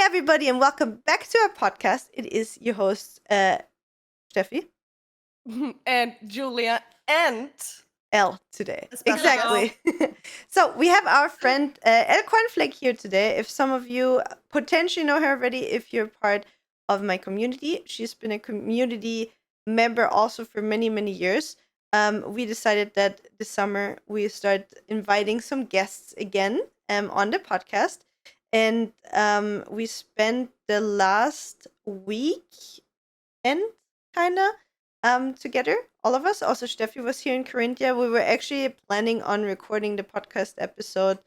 everybody, and welcome back to our podcast. It is your host, Stefie and Julia and Elle today. special Exactly. So we have our friend ElleCornFlake here today. If some of you potentially know her already, if you're part of my community, she's been a community member also for many, many years. We decided that this summer we start inviting some guests again on the podcast. And we spent the last week and kind of together, all of us. Also, Steffi was here in Carinthia. We were actually planning on recording the podcast episode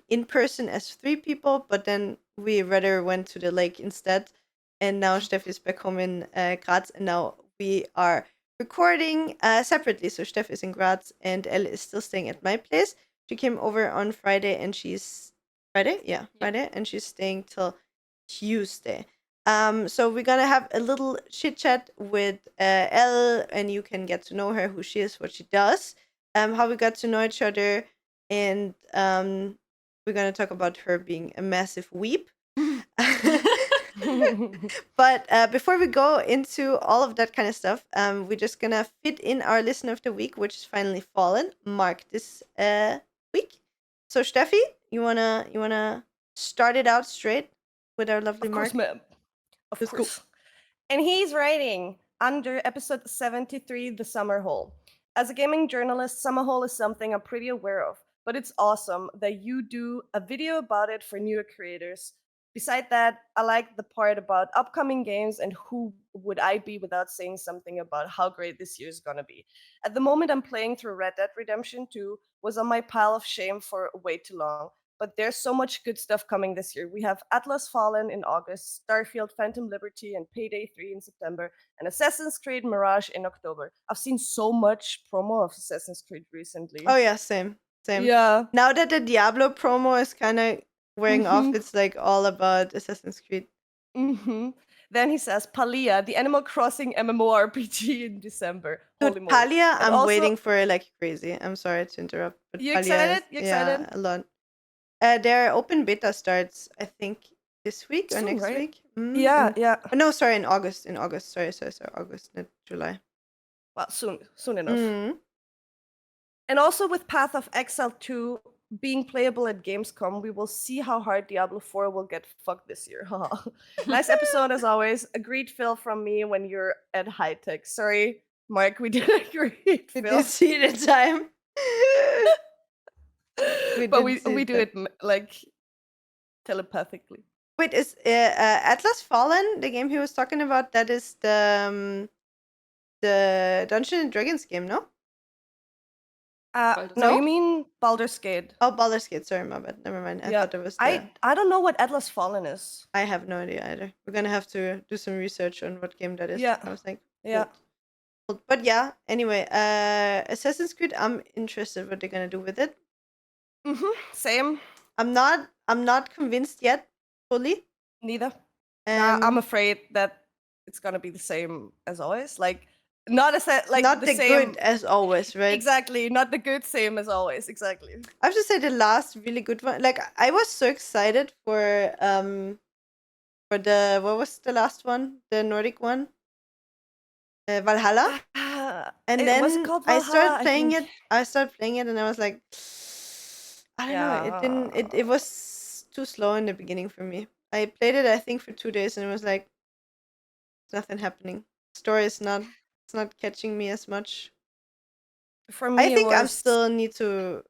in person as 3 people, but then we rather went to the lake instead. And now Steffi's back home in Graz, and now we are recording separately. So Steffi is in Graz, and Elle is still staying at my place. She came over on Friday, and she's Friday, and she's staying till Tuesday. So we're gonna have a little chit chat with Elle, and you can get to know her, who she is, what she does, how we got to know each other, and we're gonna talk about her being a massive weep. But before we go into all of that kind of stuff, we're just gonna fit in our listen of the week, which is finally fallen, Mark, this week. So Steffi, you wanna start it out straight with our lovely of Mark? course, ma'am. Of Let's course. And he's writing under episode 73, The Summer Hole. As a gaming journalist, Summer Hole is something I'm pretty aware of, but it's awesome that you do a video about it for newer creators. Beside that, I like the part about upcoming games and who would I be without saying something about how great this year is gonna be. At the moment, I'm playing through Red Dead Redemption 2, was on my pile of shame for way too long. But there's so much good stuff coming this year. We have Atlas Fallen in August, Starfield Phantom Liberty, and Payday 3 in September, and Assassin's Creed Mirage in October. I've seen so much promo of Assassin's Creed recently. Oh yeah, same. Yeah. Now that the Diablo promo is kind of wearing off, it's like all about Assassin's Creed. Then he says Palia, the Animal Crossing MMORPG in December. Dude, Holy moly. Palia, And I'm also- waiting for it like crazy. I'm sorry to interrupt, but You Palia excited? is- You excited? Yeah, a lot. Their open beta starts, I think, this week or Soon, next right? week. Yeah, yeah. Oh, no, sorry, in August. Sorry, August, not July. Well, soon enough. Mm. And also with Path of Exile 2 being playable at Gamescom, we will see how hard Diablo 4 will get fucked this year. Nice episode as always. A great fill from me when you're at high tech. Sorry, Mark, we did a great Did fill. you see the time? But we do it like telepathically. Wait, is Atlas Fallen the game he was talking about? That is the Dungeons and Dragons game, no? No, No? you mean Baldur's Gate? Oh, Baldur's Gate. Sorry, my bad. Never mind. I thought it was. I don't know what Atlas Fallen is. I have no idea either. We're gonna have to do some research on what game that is. Yeah. I was like, Yeah. cool. But yeah. Anyway, Assassin's Creed. I'm interested what they're gonna do with it. Same. I'm not convinced yet fully. Neither. I'm afraid that it's gonna be the same as always. Like not the same good as always, right? Exactly, not the good same as always. Exactly. I have to say the last really good one. Like I was so excited for the what was the last one? The Nordic one, Valhalla. And then was it called I Valhalla? started playing it. I started playing it, and I was like, I don't know. It didn't. It was too slow in the beginning for me. I played it, I think, for 2 days, and it was like nothing happening. Story is not. It's not catching me as much. For me, I think I was... still need to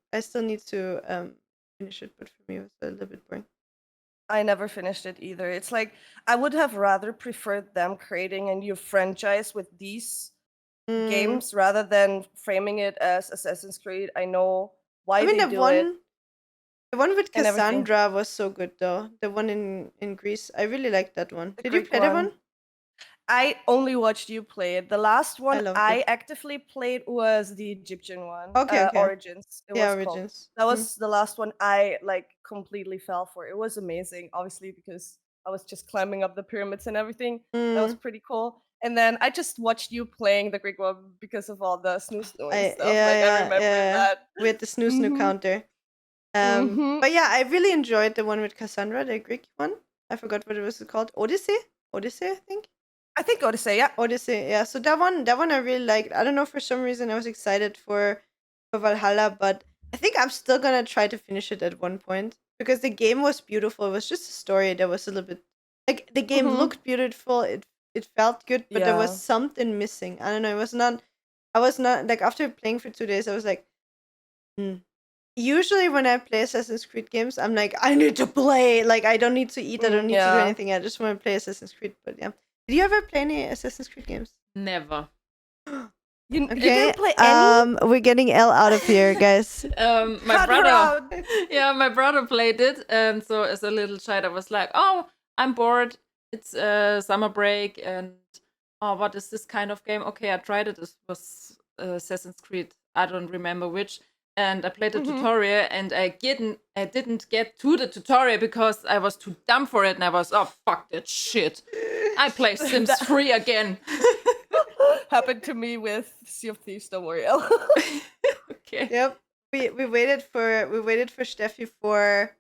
finish it, but for me it was a little bit boring. I never finished it either. It's like I would have rather preferred them creating a new franchise with these games rather than framing it as Assassin's Creed. I know why they do it. The one with Cassandra was so good though. The one in Greece. I really liked that one. Did you play that one? I only watched you play it. The last one loved I it. actively played was the Egyptian one. Okay. Origins. It was called. Origins. That was the last one I like completely fell for. It was amazing, obviously, because I was just climbing up the pyramids and everything. That was pretty cool. And then I just watched you playing the Greek one because of all the snoo and stuff. I remember that. We had the snoo counter. But yeah, I really enjoyed the one with Cassandra, the Greek one. I forgot what it was called. Odyssey, I think. I think Odyssey, yeah. Odyssey, yeah. So that one I really liked. I don't know, for some reason I was excited for Valhalla, but I think I'm still gonna try to finish it at one point because the game was beautiful. It was just a story that was a little bit like the game looked beautiful. It felt good, but there was Yeah. something missing. I don't know. It was not. I was not like after playing for 2 days. I was like, Usually when I play Assassin's Creed games, I'm like, I need to play. Like I don't need to eat. I don't need to do Yeah. anything. I just want to play Assassin's Creed. But yeah, did you ever play any Assassin's Creed games? Never. You Okay. didn't play any? We're getting Elle out of here, guys. My Cut her brother. out. Yeah, my brother played it, and so as a little child, I was like, "Oh, I'm bored. It's summer break, and oh, what is this kind of game?" Okay, I tried it. It was Assassin's Creed. I don't remember which, and I played the tutorial, and I didn't get to the tutorial because I was too dumb for it, and I was, oh, fuck that shit. I play Sims 3 again. Happened to me with Sea of Thieves, don't worry. Elle. Okay. Yep. We waited for Steffi for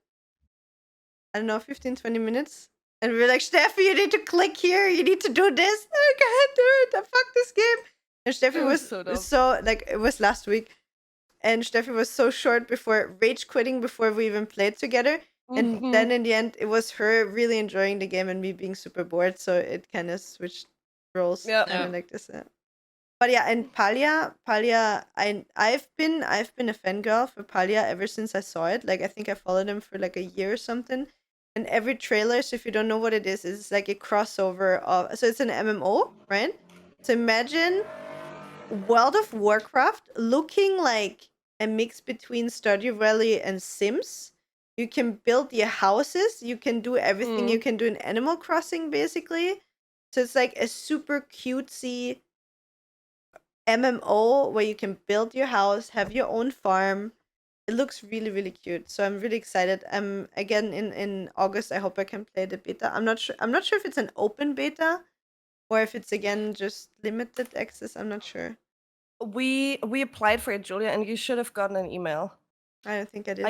I don't know 15-20 minutes. And we were like, Steffi, you need to click here, you need to do this. I can't do it. I fuck this game. And Steffi It was was so dumb. so like it was last week. And Steffi was so short before rage quitting before we even played together. And then in the end it was her really enjoying the game and me being super bored. So it kind of switched roles. Yeah. Kind of like this. But yeah, and Palia, I've been a fangirl for Palia ever since I saw it. Like I think I followed him for like a year or something. And every trailer, so if you don't know what it is like a crossover of so it's an MMO, right? So imagine World of Warcraft looking like a mix between Stardew Valley and Sims. You can build your houses, you can do everything you can do in Animal Crossing basically. So it's like a super cutesy MMO where you can build your house, have your own farm. It looks really, really cute. So I'm really excited. Again in August I hope I can play the beta. I'm not sure if it's an open beta or if it's again just limited access. I'm not sure. We applied for it, Julia, and you should have gotten an email. I don't think I did.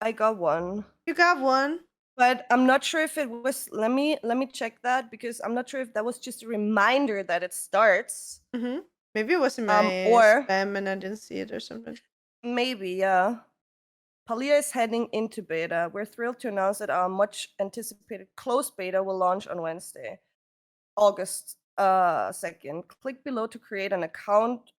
I got one. You got one? But I'm not sure if it was let me check that because I'm not sure if that was just a reminder that it starts. Mm-hmm. Maybe it was in my or spam and I didn't see it or something. Maybe, yeah. Palia is heading into beta. We're thrilled to announce that our much anticipated closed beta will launch on Wednesday, August 2nd. Click below to create an account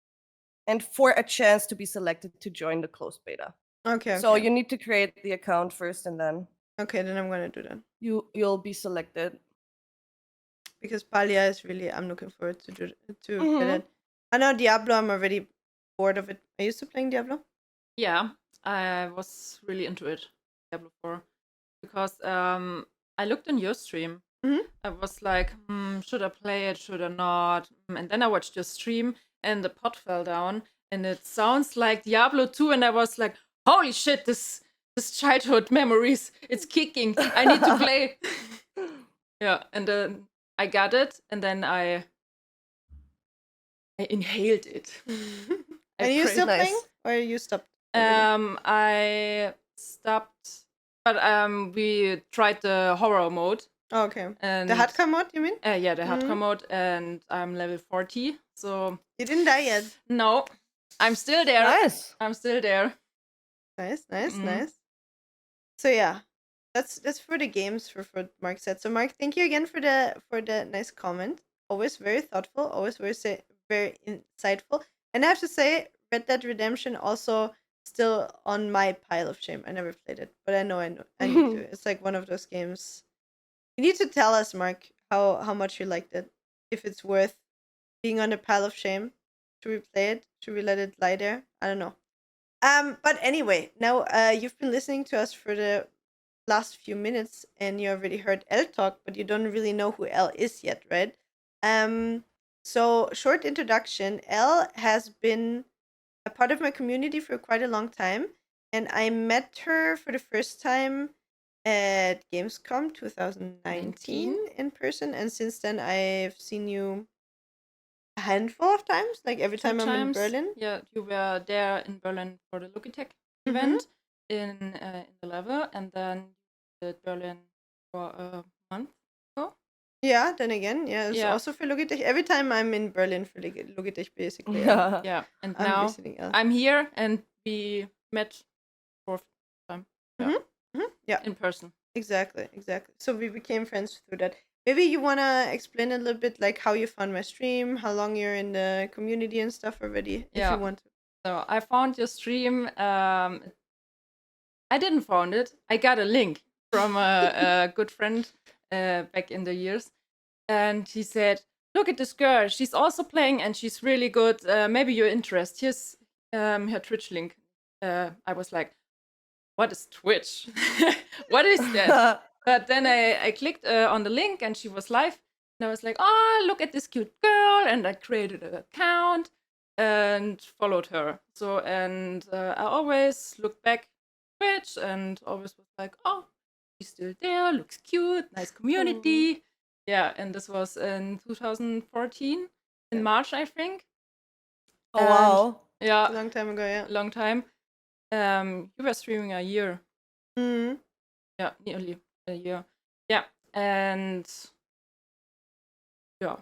and for a chance to be selected to join the closed beta. Okay. So you need to create the account first and then Okay, then I'm gonna do that. You'll be selected. Because Palia is really I'm looking forward to play that. I know Diablo, I'm already bored of it. Are you still playing Diablo? Yeah, I was really into it, Diablo 4, because I looked in your stream. I was like, should I play it? Should I not? And then I watched your stream, and the pot fell down, and it sounds like Diablo 2, and I was like, holy shit, this childhood memories, it's kicking. I need to play. Yeah, and then I got it, and then I inhaled it. Are you still Nice. playing? Or you stopped? already? I stopped, but we tried the horror mode. Oh, okay. And The hardcore mode, you mean? Yeah, the hardcore mode, and I'm level 40, so You didn't die yet. no, I'm still there. Nice. I'm still there. Nice. So yeah, that's for the games for Mark said. So Mark, thank you again for the nice comment. Always very thoughtful. Always very insightful. And I have to say, Red Dead Redemption also still on my pile of shame. I never played it, but I know I need to. It's like one of those games. You need to tell us, Mark, how much you liked it. If it's worth being on the pile of shame. Should we play it? Should we let it lie there? I don't know. But anyway, now you've been listening to us for the last few minutes and you already heard Elle talk, but you don't really know who Elle is yet, right? So short introduction. Elle has been a part of my community for quite a long time, and I met her for the first time at Gamescom 2019 in person, and since then I've seen you a handful of times, like every time I'm in Berlin. Yeah, you were there in Berlin for the Logitech event in the level, and then you did Berlin for a month ago. Yeah, then again, it's Yeah. also for Look at Dich. Every time I'm in Berlin for Look at Dich, basically. Yeah, and I'm now visiting Elle. I'm here and we met for time. Yeah, Yeah, in person. exactly. So we became friends through that. Maybe you wanna explain a little bit like how you found my stream, how long you're in the community and stuff already, if Yeah. you want to. So I found your stream. I didn't found it. I got a link from a good friend back in the years, and he said, "Look at this girl. She's also playing, and she's really good. Maybe you're interested. Here's her Twitch link." I was like, "What is Twitch? What is that?" But then I clicked on the link, and she was live, and I was like, "Oh, look at this cute girl!" And I created an account and followed her. So and I always look back Twitch and always was like, "Oh, she's still there. Looks cute. Nice community." Yeah, and this was in 2014 in March, I think. Oh wow. Yeah, A long time ago, yeah. long time. You were streaming a year. Mhm. Yeah, nearly a year. Yeah, and yeah,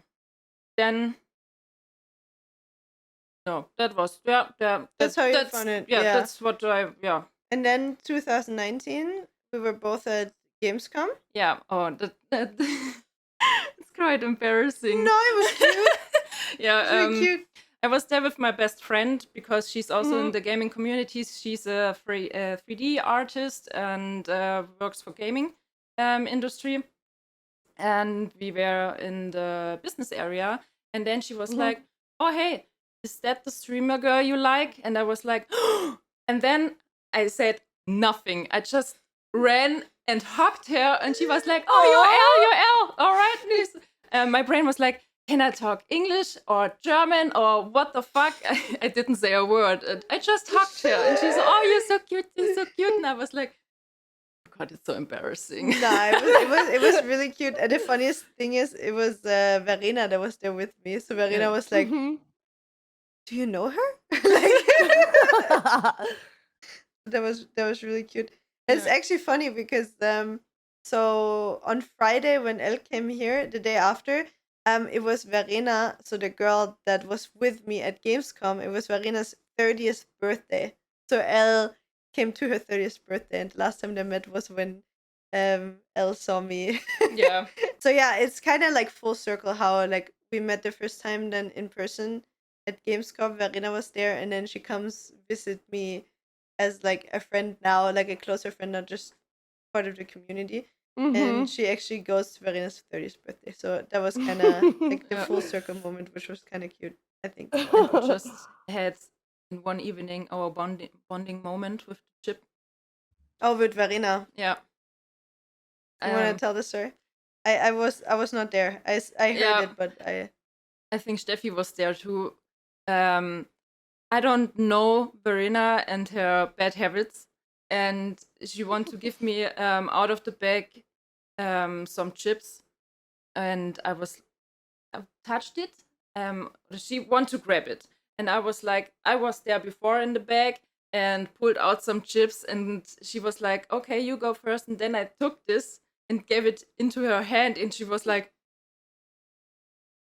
then no, that was That's how you that's found it, yeah, yeah. that's what I And then 2019, we were both at Gamescom. yeah. Oh, that it's quite embarrassing. No, it was cute. Yeah, It's really cute. I was there with my best friend because she's also in the gaming community. She's a 3D artist and works for gaming industry. And we were in the business area. And then she was like, "Oh, hey, is that the streamer girl you like?" And I was like, and then I said nothing. I just ran and hugged her. And she was like, "Oh, you're Elle. All right, please." My brain was like, "Can I talk English or German or what the fuck?" I didn't say a word. And I just hugged her. And she said, "Oh, you're so cute. You're so cute." And I was like, God, it's so embarrassing. No, it was really cute. And the funniest thing is, it was Verena that was there with me. So Verena was like, "Do you know her?" Like, that was really cute. It's actually funny because so on Friday when Elle came here, the day after, it was Verena, so the girl that was with me at Gamescom, it was Verena's 30th birthday. So Elle came to her 30th birthday, and last time they met was when Elle saw me. Yeah. So yeah, it's kind of like full circle how like we met the first time, then in person at Gamescom, Verena was there, and then she comes visit me as like a friend now, like a closer friend, not just part of the community. And she actually goes to Verena's 30th birthday. So that was kind of like the full circle moment, which was kind of cute, I think. And we just had in one evening our bonding moment with the chip. Oh, with Verena. Yeah. You want to tell the story? I was not there. I heard it, but I think Steffi was there too. I don't know Verena and her bad habits, and she wanted to give me out of the bag some chips, and I touched it. She wanted to grab it, and I was like, I was there before in the bag and pulled out some chips, and she was like, "Okay, you go first," and then I took this and gave it into her hand, and she was like,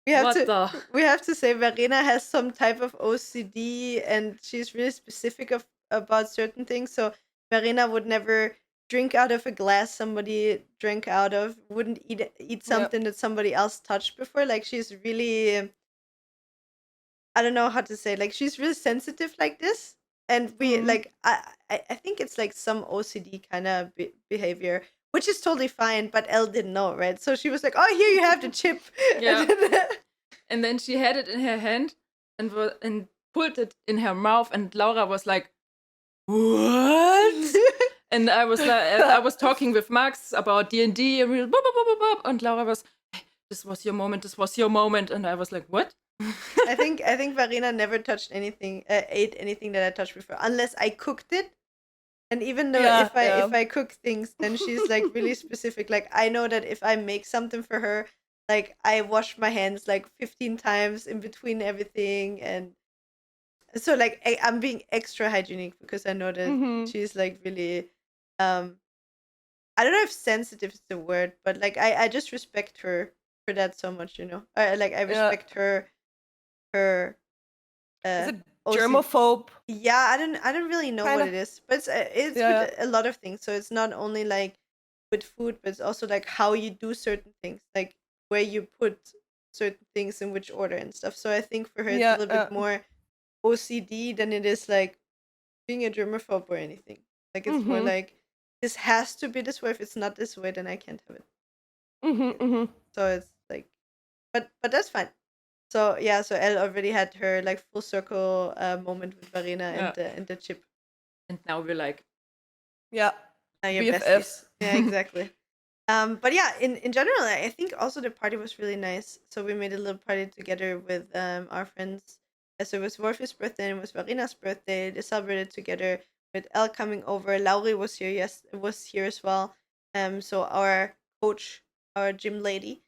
we have to say Verena has some type of OCD, and she's really specific about certain things. So Verena would never drink out of a glass somebody drank out of, wouldn't eat something that somebody else touched before. Like she's really, I don't know how to say, like she's really sensitive like this. And we like I think it's like some OCD kind of behavior, which is totally fine, but Elle didn't know, right? So she was like, "Oh, here you have the chip." Yeah. And then she had it in her hand and pulled it in her mouth, and Laura was like, "What?" And I was like, I was talking with Max about D&D, and we were and Laura was, "Hey, this was your moment. This was your moment." And I was like, "What?" I think Verena never touched anything, ate anything that I touched before, unless I cooked it. And even though if I cook things, then she's like really specific. Like I know that if I make something for her, like I wash my hands like 15 times in between everything, and so like I'm being extra hygienic because I know that she's like really I don't know if sensitive is the word, but like I just respect her for that so much, I Yeah. respect her Is uh it OC. germaphobe? Yeah, I don't really know what Kinda. it is, but it's Yeah. with a lot of things. So it's not only like with food, but it's also like how you do certain things, like where you put certain things in which order and stuff. So I think for her it's a Yeah. little bit more OCD than it is like being a germaphobe or anything. Like it's more Mhm. like this has to be this way. If it's not this way, then I can't have it. Mhm. Mhm. So it's like, but that's fine. So yeah, so Elle already had her like full circle moment with Varena Yeah. and the chip. And now we're like, Yeah. Now you're besties. BFFs. Yeah, exactly. But yeah, in general, I think also the party was really nice. So we made a little party together with our friends. So it was Wolfie's birthday and it was Varena's birthday. They celebrated together with Elle coming over. Laurie was here. Yes, was here as well. So our coach, our gym lady,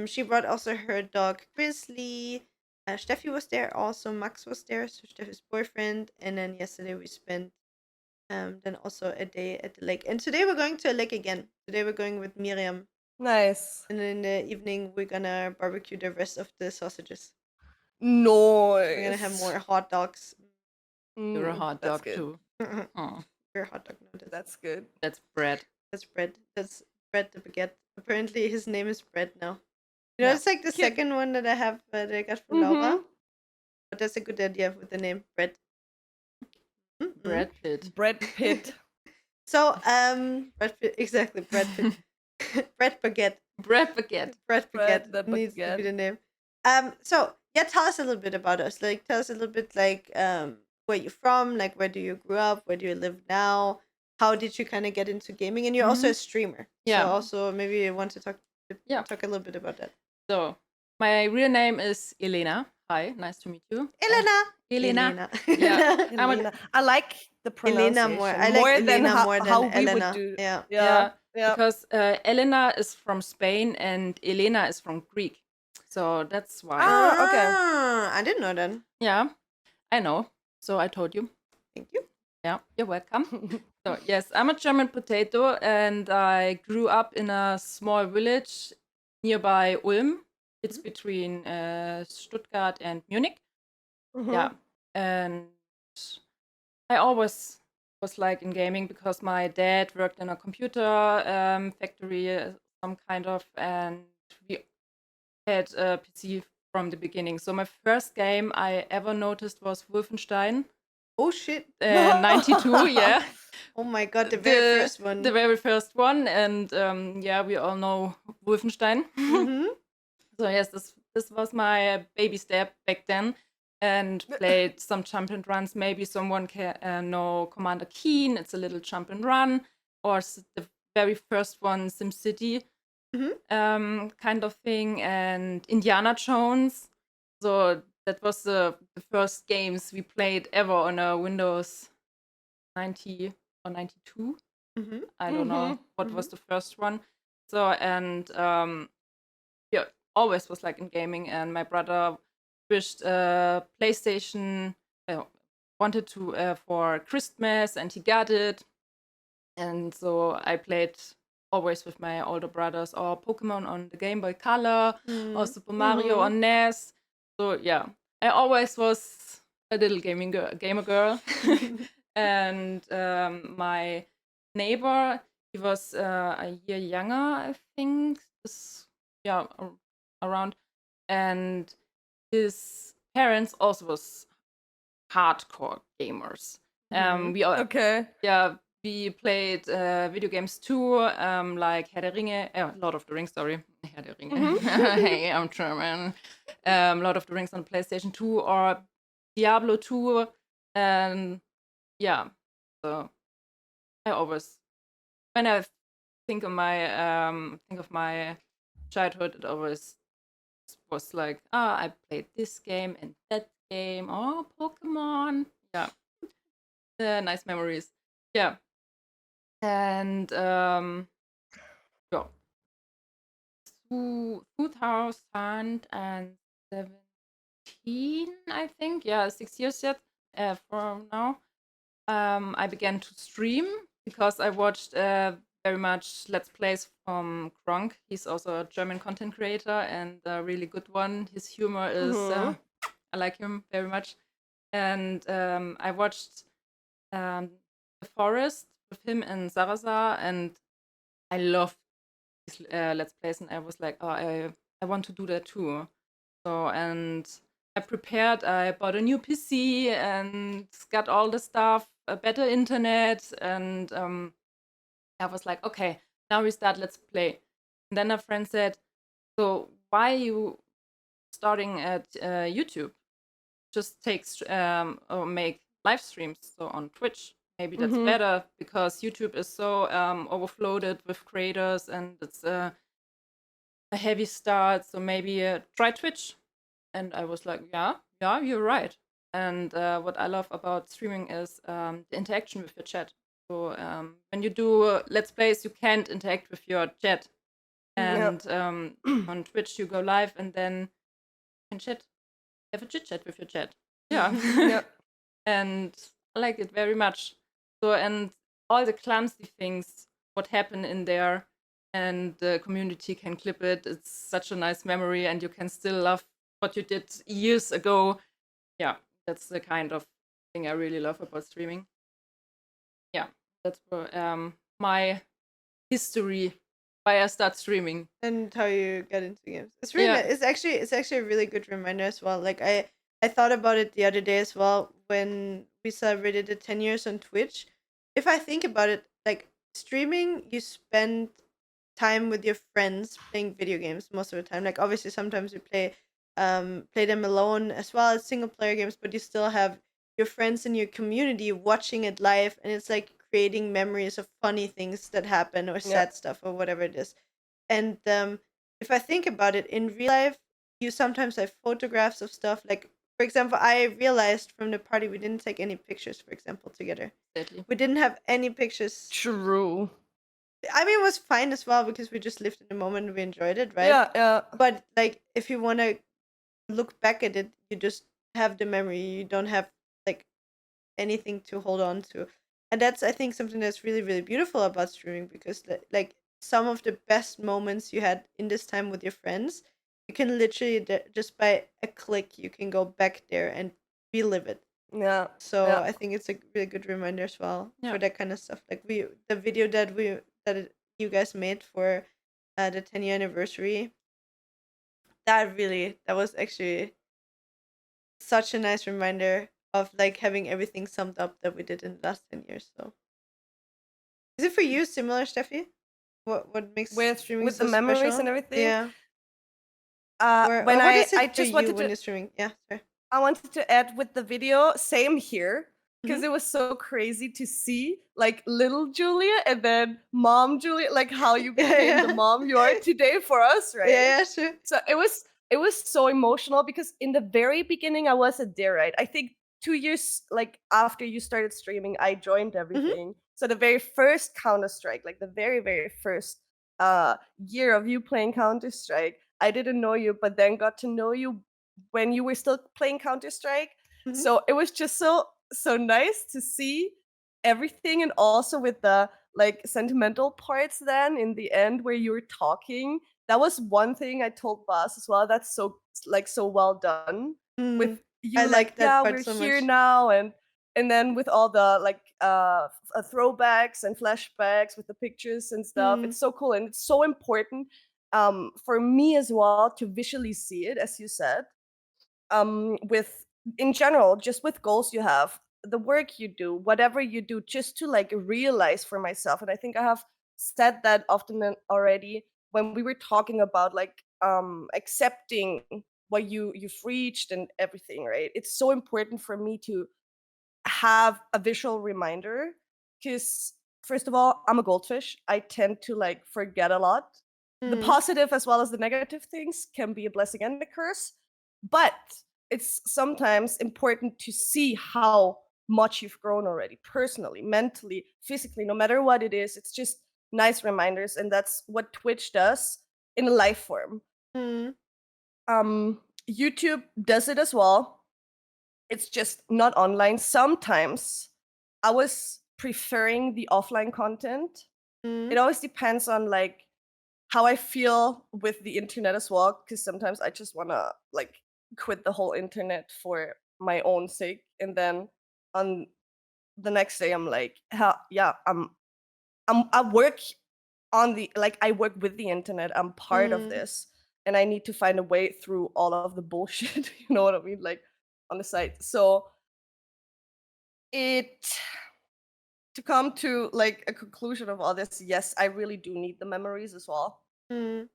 she brought also her dog Grizzly. Steffi was there also. Max was there, so Steffi's boyfriend. And then yesterday we spent then also a day at the lake. And today we're going to a lake again. Today we're going with Miriam. Nice. And in the evening we're gonna barbecue the rest of the sausages. Nice. We're gonna have more hot dogs. you're a hot That's dog good. too. Oh, You're a hot dog. No, That's good. that's bread. that's bread. That's Bread the baguette. Apparently his name is Bread now. Yeah. It's like the Cute. second one that I have that I got from Laura. Mhm. But that's a good idea with the name Bread. Bread Pit. Brad Pitt. So Bread Pitt, exactly, Bread Pitt. Bread baguette. Bread baguette. Bread Bread baguette the needs to be baguette. the name. So yeah, tell us a little bit about us. Like, tell us a little bit, like, where you're from, like, where do you grew up, where do you live now, how did you kind of get into gaming, and you're also a streamer. Yeah. So also maybe you want to talk Yeah. talk a little bit about that. So, my real name is Elena. Hi, nice to meet you. Elena. Elena. Yeah. I'm a- Elena. I like the pronunciation Elena more. I like than Elena how, more than how we Elena. would do. Yeah. Yeah. Because Elena is from Spain and Elena is from Greek. So that's why. Ah, okay. I didn't know that. Yeah, I know. So I told you. Thank you. Yeah, you're welcome. So, yes, I'm a German potato and I grew up in a small village nearby Ulm. It's between Stuttgart and Munich. Mhm. Yeah, and I always was like in gaming because my dad worked in a computer factory, some kind of, and we had a PC from the beginning. So my first game I ever noticed was Wolfenstein, Oh shit. 92. Yeah, Oh my god, the very first one. the very first one, and yeah, we all know Wolfenstein. Mhm. So yes, this was my baby step back then, and played some jump and runs. Maybe someone can know Commander Keen. It's a little jump and run, or the very first one, SimCity, kind of thing, and Indiana Jones. So that was the first games we played ever on a Windows 90 or 92. Mhm. I don't know what was the first one. So, and yeah, always was like in gaming. And my brother wished PlayStation, wanted to for Christmas, and he got it. And so I played always with my older brothers, or Pokemon on the Game Boy Color, or Super Mario on NES. So yeah, I always was a little gamer girl. And my neighbor, he was a year younger, I think. Yeah, around. And his parents also was hardcore gamers. We all, Okay. yeah, we played video games too, like Herr der Ringe, Lord of the Rings, sorry, Herr der Ringe. Hey, I'm German. Lord of the Rings on PlayStation 2 or Diablo 2, and yeah. So I always, when I think of my childhood, it always was like, I played this game and that game, oh, Pokemon, yeah, nice memories, yeah. And yeah, 2017, I think, yeah, 6 years yet from now. I began to stream because I watched very much Let's Plays from Gronk. He's also a German content creator and a really good one. His humor is, I like him very much. And I watched The Forest with him and Sarazar, and I love these Let's Plays, and I was like, oh, I want to do that too. So, and I prepared, I bought a new PC and got all the stuff, a better internet, and I was like, okay, now we start Let's Play. And then a friend said, so why are you starting at YouTube? Just or make live streams, so on Twitch. Maybe that's better because YouTube is so overflooded with creators and it's a heavy start. So maybe try Twitch. And I was like, yeah, you're right. And what I love about streaming is the interaction with your chat. So when you do Let's Plays, you can't interact with your chat. And on Twitch, you go live and then you can chat. Have a chit chat with your chat. Yeah. And I like it very much. So, and all the clumsy things, what happened in there, and the community can clip it. It's such a nice memory, and you can still love what you did years ago. Yeah, that's the kind of thing I really love about streaming. Yeah, that's my history, why I start streaming and how you get into games. It's really it's actually a really good reminder as well. Like I thought about it the other day as well when we celebrated the 10 years on Twitch. If I think about it, like streaming, you spend time with your friends playing video games most of the time. Like obviously sometimes you play them alone as well as single player games, but you still have your friends in your community watching it live, and it's like creating memories of funny things that happen or sad stuff or whatever it is. And if I think about it in real life, you sometimes have photographs of stuff. Like, for example, I realized from the party we didn't take any pictures, for example, together. Exactly. We didn't have any pictures. True. I mean, it was fine as well because we just lived in the moment and we enjoyed it, right? Yeah. But like, if you want to look back at it, you just have the memory. You don't have like anything to hold on to. And that's, I think, something that's really, really beautiful about streaming, because like some of the best moments you had in this time with your friends, you can literally just by a click, you can go back there and relive it. Yeah. So I think it's a really good reminder as well for that kind of stuff. Like the video that you guys made for the 10-year anniversary, that was actually such a nice reminder of like having everything summed up that we did in the last 10 years. So is it for you similar, Steffi? What makes streaming with so the memories special? and everything? Yeah. When what is it I for just you wanted when to you're streaming? Yeah, sorry. I wanted to add with the video, same here, because it was so crazy to see like little Julia and then mom Julia, like how you became the mom you are today for us, right? Yeah, sure. So it was so emotional because in the very beginning I wasn't there, right? I think 2 years like after you started streaming, I joined everything. So the very first Counter-Strike, like the very, very first year of you playing Counter-Strike, I didn't know you, but then got to know you when you were still playing Counter-Strike. So it was just so nice to see everything, and also with the like sentimental parts then in the end where you were talking. That was one thing I told Bas as well. That's so well done with you. I like that part we're so here much. now, and then with all the like throwbacks and flashbacks with the pictures and stuff. It's so cool, and it's so important for me as well to visually see it, as you said. With in general, just with goals you have, the work you do, whatever you do, just to like realize for myself. And I think I have said that often already when we were talking about like accepting what you've reached and everything, right? It's so important for me to have a visual reminder, because first of all, I'm a goldfish. I tend to like forget a lot. The positive as well as the negative things can be a blessing and a curse, but it's sometimes important to see how much you've grown already, personally, mentally, physically, no matter what it is. It's just nice reminders, and that's what Twitch does in a live form. YouTube does it as well. It's just not online. Sometimes I was preferring the offline content It always depends on like how I feel with the internet as well, because sometimes I just wanna like quit the whole internet for my own sake, and then on the next day I'm like, yeah, I work on the like I work with the internet. I'm part of this, and I need to find a way through all of the bullshit. You know what I mean? Like on the site. So it to come to like a conclusion of all this, yes, I really do need the memories as well. Mm.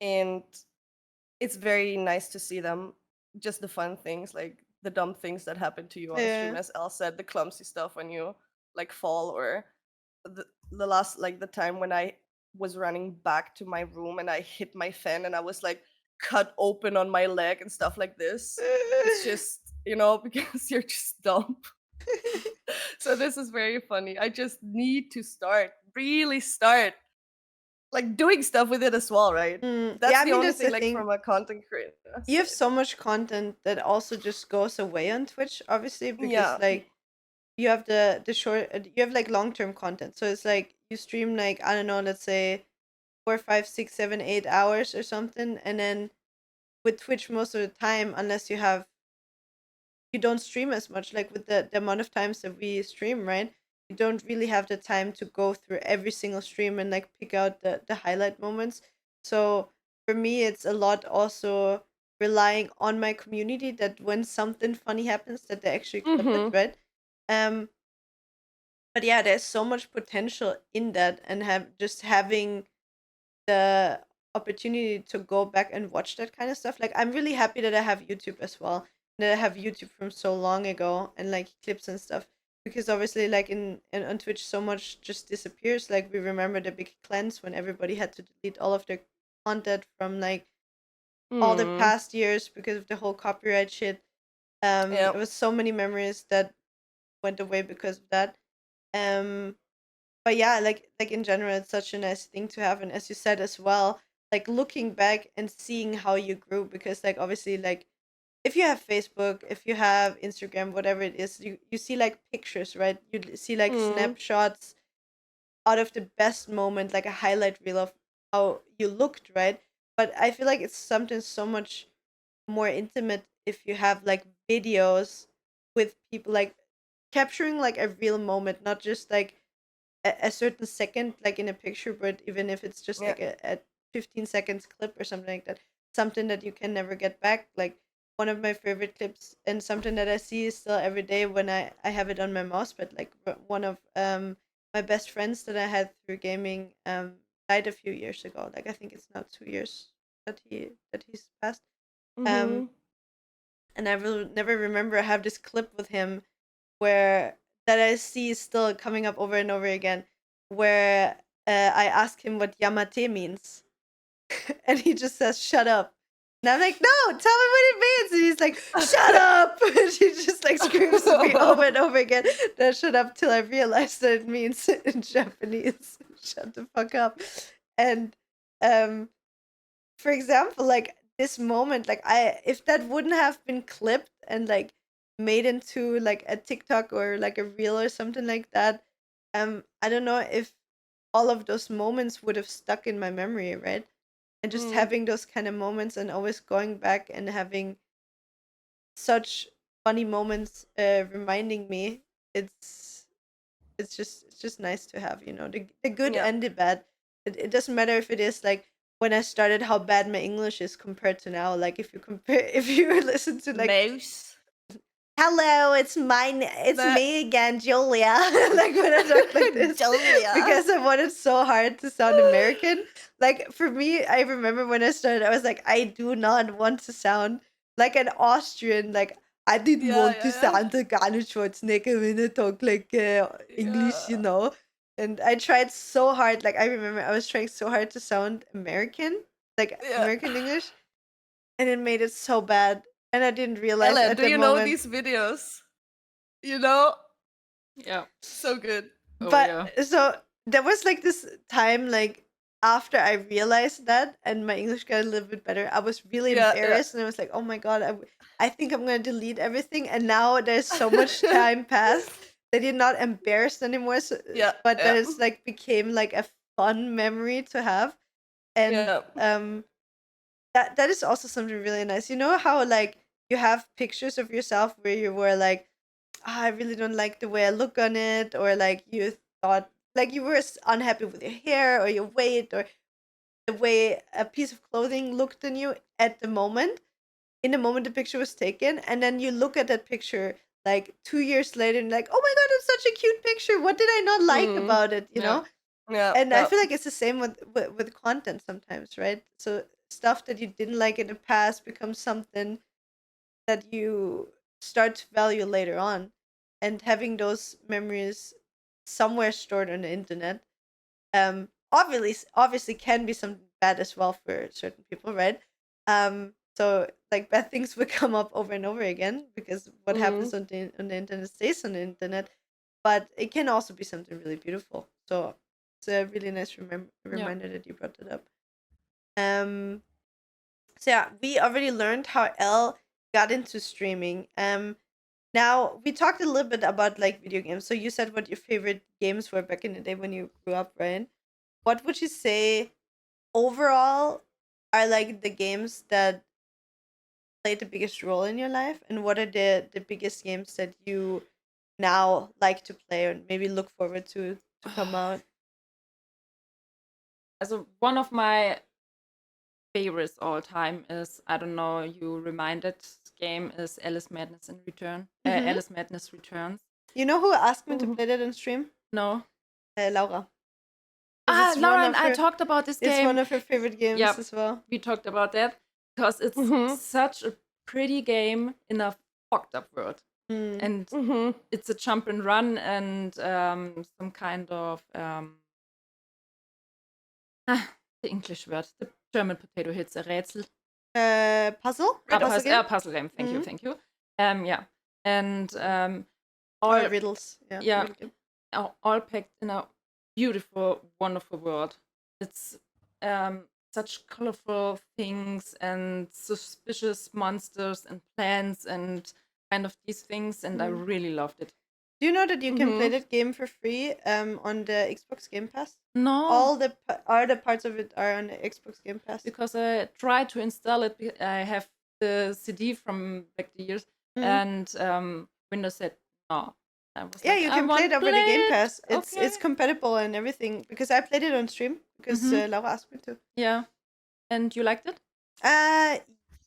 And it's very nice to see them. Just the fun things, like the dumb things that happen to you on stream, Yeah. as Elle said, the clumsy stuff when you like fall, or the last like the time when I was running back to my room and I hit my fan and I was like cut open on my leg and stuff like this. It's just, because you're just dumb. So this is very funny. I just need to really start like doing stuff with it as well, right? That's Yeah, I the mean, only that's the thing, like thing. from a content creator. You have side. so much content that also just goes away on Twitch, obviously, because Yeah. like you have the short, you have like long-term content. So it's like you stream like, I don't know, let's say 4, 5, 6, 7, 8 hours or something, and then with Twitch most of the time, unless you don't stream as much, like with the amount of times that we stream, right? You don't really have the time to go through every single stream and like pick out the highlight moments. So for me, it's a lot also relying on my community that when something funny happens, that they actually clip it, right? But yeah, there's so much potential in that, and having the opportunity to go back and watch that kind of stuff. Like I'm really happy that I have YouTube as well. That I have YouTube from so long ago and like clips and stuff. Because obviously like in on Twitch so much just disappears. Like we remember the big cleanse when everybody had to delete all of their content from like all the past years because of the whole copyright shit. There was so many memories that went away because of that. But yeah, like in general, it's such a nice thing to have, and as you said as well, like looking back and seeing how you grew, because like obviously like if you have Facebook, if you have Instagram, whatever it is, you see like pictures, right? You see like snapshots out of the best moment, like a highlight reel of how you looked, right? But I feel like it's something so much more intimate if you have like videos with people, like capturing like a real moment, not just like a certain second like in a picture, but even if it's just like a 15 seconds clip or something like that, something that you can never get back. Like one of my favorite clips and something that I see still every day when I have it on my mouse, but like one of my best friends that I had through gaming died a few years ago. Like I think it's now 2 years that he's passed. And I will never remember. I have this clip with him where that I see still coming up over and over again, where I ask him what Yamate means, and he just says "shut up," and I'm like, "No, tell me what it means," and he's like, "Shut up!" and he just like screams at me over and over again, "That shut up," till I realized that it means in Japanese, "Shut the fuck up," and for example, like this moment, like if that wouldn't have been clipped and like made into like a TikTok or like a reel or something like that, I don't know if all of those moments would have stuck in my memory, right? And just having those kind of moments and always going back and having such funny moments reminding me, it's just nice to have, the good and the bad. It doesn't matter if it is like when I started, how bad my English is compared to now. Like if you listen to like Mouse. "Hello, it's me again, Julia." Like when I talk like this, Julia. because I wanted so hard to sound American. Like for me, I remember when I started, I was like, I do not want to sound like an Austrian. Like I didn't want to sound like Arnold Schwarzenegger when I talk like English, And I tried so hard. Like I remember I was trying so hard to sound American, like American English, and it made it so bad. And I didn't realize Elle, at do the you moment. know these videos? You know? Yeah. So good. Oh, But yeah. so there was like this time, like after I realized that and my English got a little bit better, I was really embarrassed and I was like, oh my god, I think I'm gonna delete everything. And now there's so much time passed that you're not embarrassed anymore. So, Yeah, but that yeah, it's like became like a fun memory to have, and yeah. that is also something really nice. You know how like you have pictures of yourself where you were like, "Ah, I really don't like the way I look on it," or like you thought like you were unhappy with your hair or your weight or the way a piece of clothing looked on you at the moment. In the moment the picture was taken, and then you look at that picture like 2 years later and like, oh my god, it's such a cute picture. What did I not like Mm. about it? You Yeah. know? Yeah, And I yeah. feel like it's the same with content sometimes, right? So stuff that you didn't like in the past becomes something that you start to value later on, and having those memories somewhere stored on the internet obviously can be something bad as well for certain people, right? So like bad things will come up over and over again because what happens on the internet stays on the internet, but it can also be something really beautiful. So it's a really nice reminder that you brought that up. So yeah, we already learned how Elle got into streaming. Now we talked a little bit about like video games. So you said what your favorite games were back in the day when you grew up, right? What would you say overall are like the games that played the biggest role in your life, and what are the biggest games that you now like to play or maybe look forward to come out? Also, one of my favorites all time is, I don't know, you reminded game is Alice Madness in Return. Mhm. Alice Madness Returns. You know who asked me to Mhm. play that on stream? No. Laura. 'Cause it's Laura one and of I her- talked about this It's game. one of her favorite games Yep. as well. We talked about that because it's Mhm. such a pretty game in a fucked up world. Mm. And Mhm. it's a jump and run and some kind of the English word, the German potato hits a Rätsel. Puzzle? Riddles. Puzzle game. Thank you, Mhm. thank you. Yeah, and Or all riddles. yeah, riddle game. all packed in a beautiful, wonderful world. It's such colorful things and suspicious monsters and plants and kind of these things, and I Mhm. really loved it. Do you know that you can play Mhm. that game for free on the Xbox Game Pass? No, All the parts of it are on the Xbox Game Pass. because I tried to install it. I have the CD from back the years, and Windows said no. I was Yeah, like, you I can play want it over the Game it. Pass. It's Okay. compatible and everything because I played it on stream because Mhm. Laura asked me to. Yeah, and you liked it?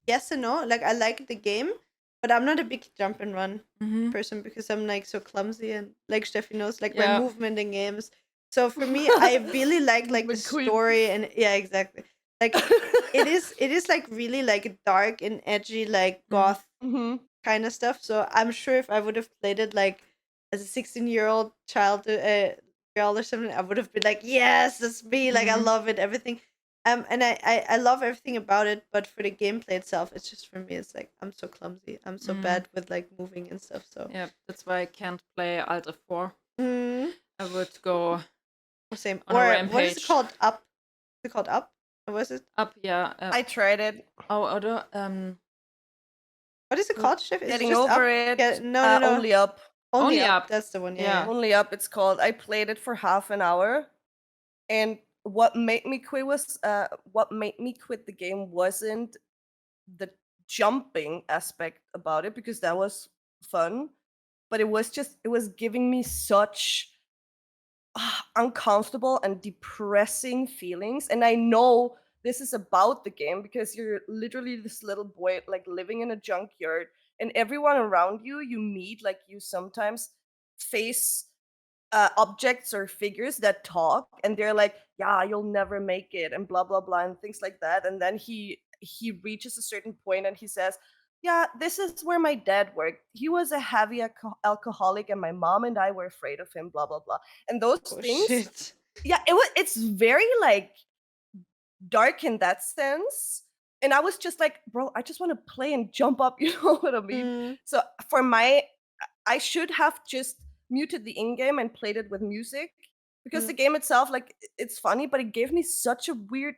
Yes and no. Like I like the game, but I'm not a big jump and run Mhm. person because I'm like so clumsy and like Steffi knows like my Yeah. movement in games. So for me, I really like the Movement queen. story and yeah, exactly. Like it is like really like dark and edgy like goth Mhm. kind of stuff. So I'm sure if I would have played it like as a 16-year-old child girl or something, I would have been like, yes, that's me. Like I Mhm. love it, everything. And I love everything about it, but for the gameplay itself, it's just for me, it's like I'm so clumsy. I'm so bad with like moving and stuff. So Yeah, that's why I can't play Alt F4. mm, I would go same. on a Or what is rampage. it called? Up? Is it called Up? Or was it? Up, yeah. I tried it. Oder What is it called, Chef? Is it Getting just over Up? it. Yeah, no. Only up. Only Only Up. Up. That's the one. Yeah. Yeah. Only up. It's called. I played it for half an hour, and what made me quit the game wasn't the jumping aspect about it, because that was fun, but it was giving me such uncomfortable and depressing feelings. And I know this is about the game because you're literally this little boy like living in a junkyard, and everyone around you meet, like you sometimes face objects or figures that talk, and they're like, yeah, you'll never make it and blah blah blah and things like that. And then he reaches a certain point and he says, yeah, this is where my dad worked. He was a heavy alcoholic and my mom and I were afraid of him, blah blah blah. And those Oh things, shit. yeah, it's very like dark in that sense. And I was just like, bro, I just want to play and jump up, you know what I mean? Mm. So I should have just muted the in-game and played it with music, because the game itself, like, it's funny, but it gave me such a weird,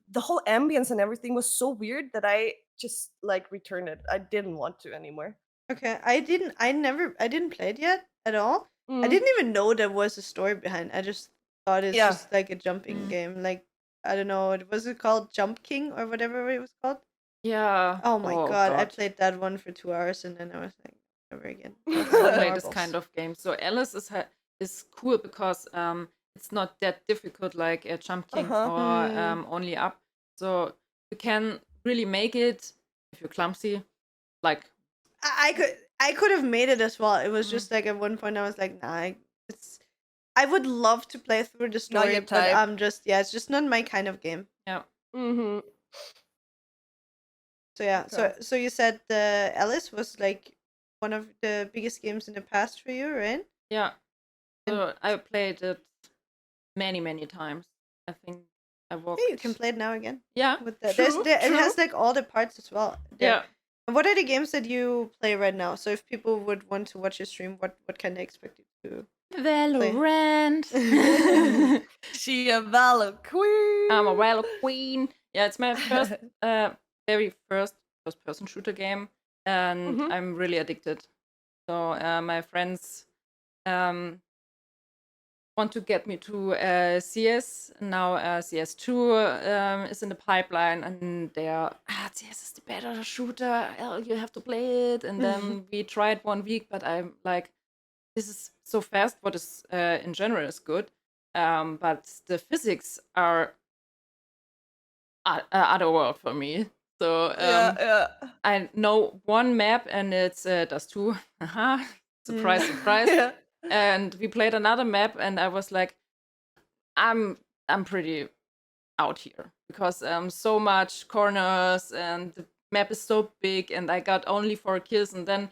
the whole ambience and everything was so weird that I just like returned it. I didn't want to anymore. Okay, I didn't play it yet. at all. I didn't even know there was a story behind. I just thought it's Yeah. just like a jumping game. Like, I don't know, was it called Jump King or whatever it was called? Yeah. Oh my god, I played that one for 2 hours and then I was like, never again. I play this kind of game. So Alice is cool because it's not that difficult like a Jump King or only up. So you can really make it if you're clumsy. Like I could have made it as well. It was just like at one point I was like, nah, I would love to play through the Not story, your but type. I'm just it's just not my kind of game. yeah. Mm-hmm. So yeah, Okay. so you said Alice was like one of the biggest games in the past for you, right? Yeah. So I played it many times. I think I walked. Yeah, you can play it now again. Yeah. With the, True, it has like all the parts as well. Yeah. And what are the games that you play right now? So if people would want to watch your stream, what can they expect you to? Valorant. She a Valor queen. I'm a Valor queen. Yeah, it's my first, very first person shooter game, and I'm really addicted. So my friends want to get me to CS. Now CS2 is in the pipeline, and they are CS is the better shooter. You have to play it. And then we tried 1 week, but I'm like, this is so fast. What is in general is good, but the physics are other world for me. So I know one map, and it's Dust 2. Surprise, surprise. Yeah. And we played another map, and I was like, I'm pretty out here because so much corners and the map is so big, and I got only 4 kills, and then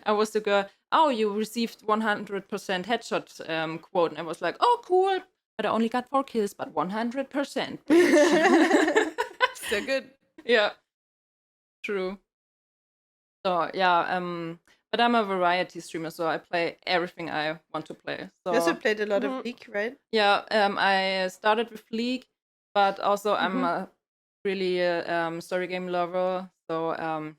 I was the girl, oh, you received 100% headshot quote, and I was like, oh, cool, but I only got 4 kills, but 100%. So good. Yeah, true. So yeah, but I'm a variety streamer, so I play everything I want to play. So You also played a lot of League, right? yeah, I started with League, but also I'm a really story game lover. So I'm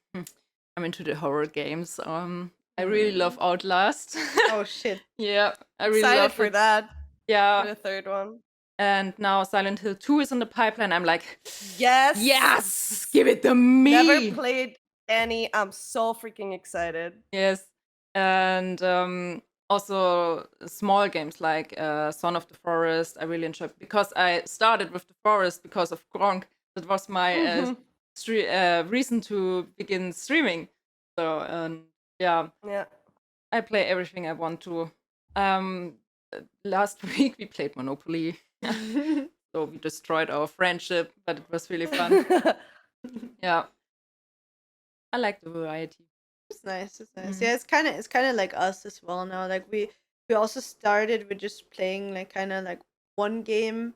into the horror games. I really love Outlast. Oh shit! Yeah, I really Excited love for it. that. Yeah, For the third one. and now Silent Hill 2 is in the pipeline. I'm like, Yes. yes, give it to me. Never played any. I'm so freaking excited. Yes, and also small games like Son of the Forest. I really enjoy because I started with the Forest because of Gronk. That was my reason to begin streaming. So yeah, I play everything I want to. Last week we played Monopoly, so we destroyed our friendship, but it was really fun. Yeah, I like the variety. It's nice. It's nice. Yeah, it's kind of like us as well now. Like we also started with just playing like kind of like one game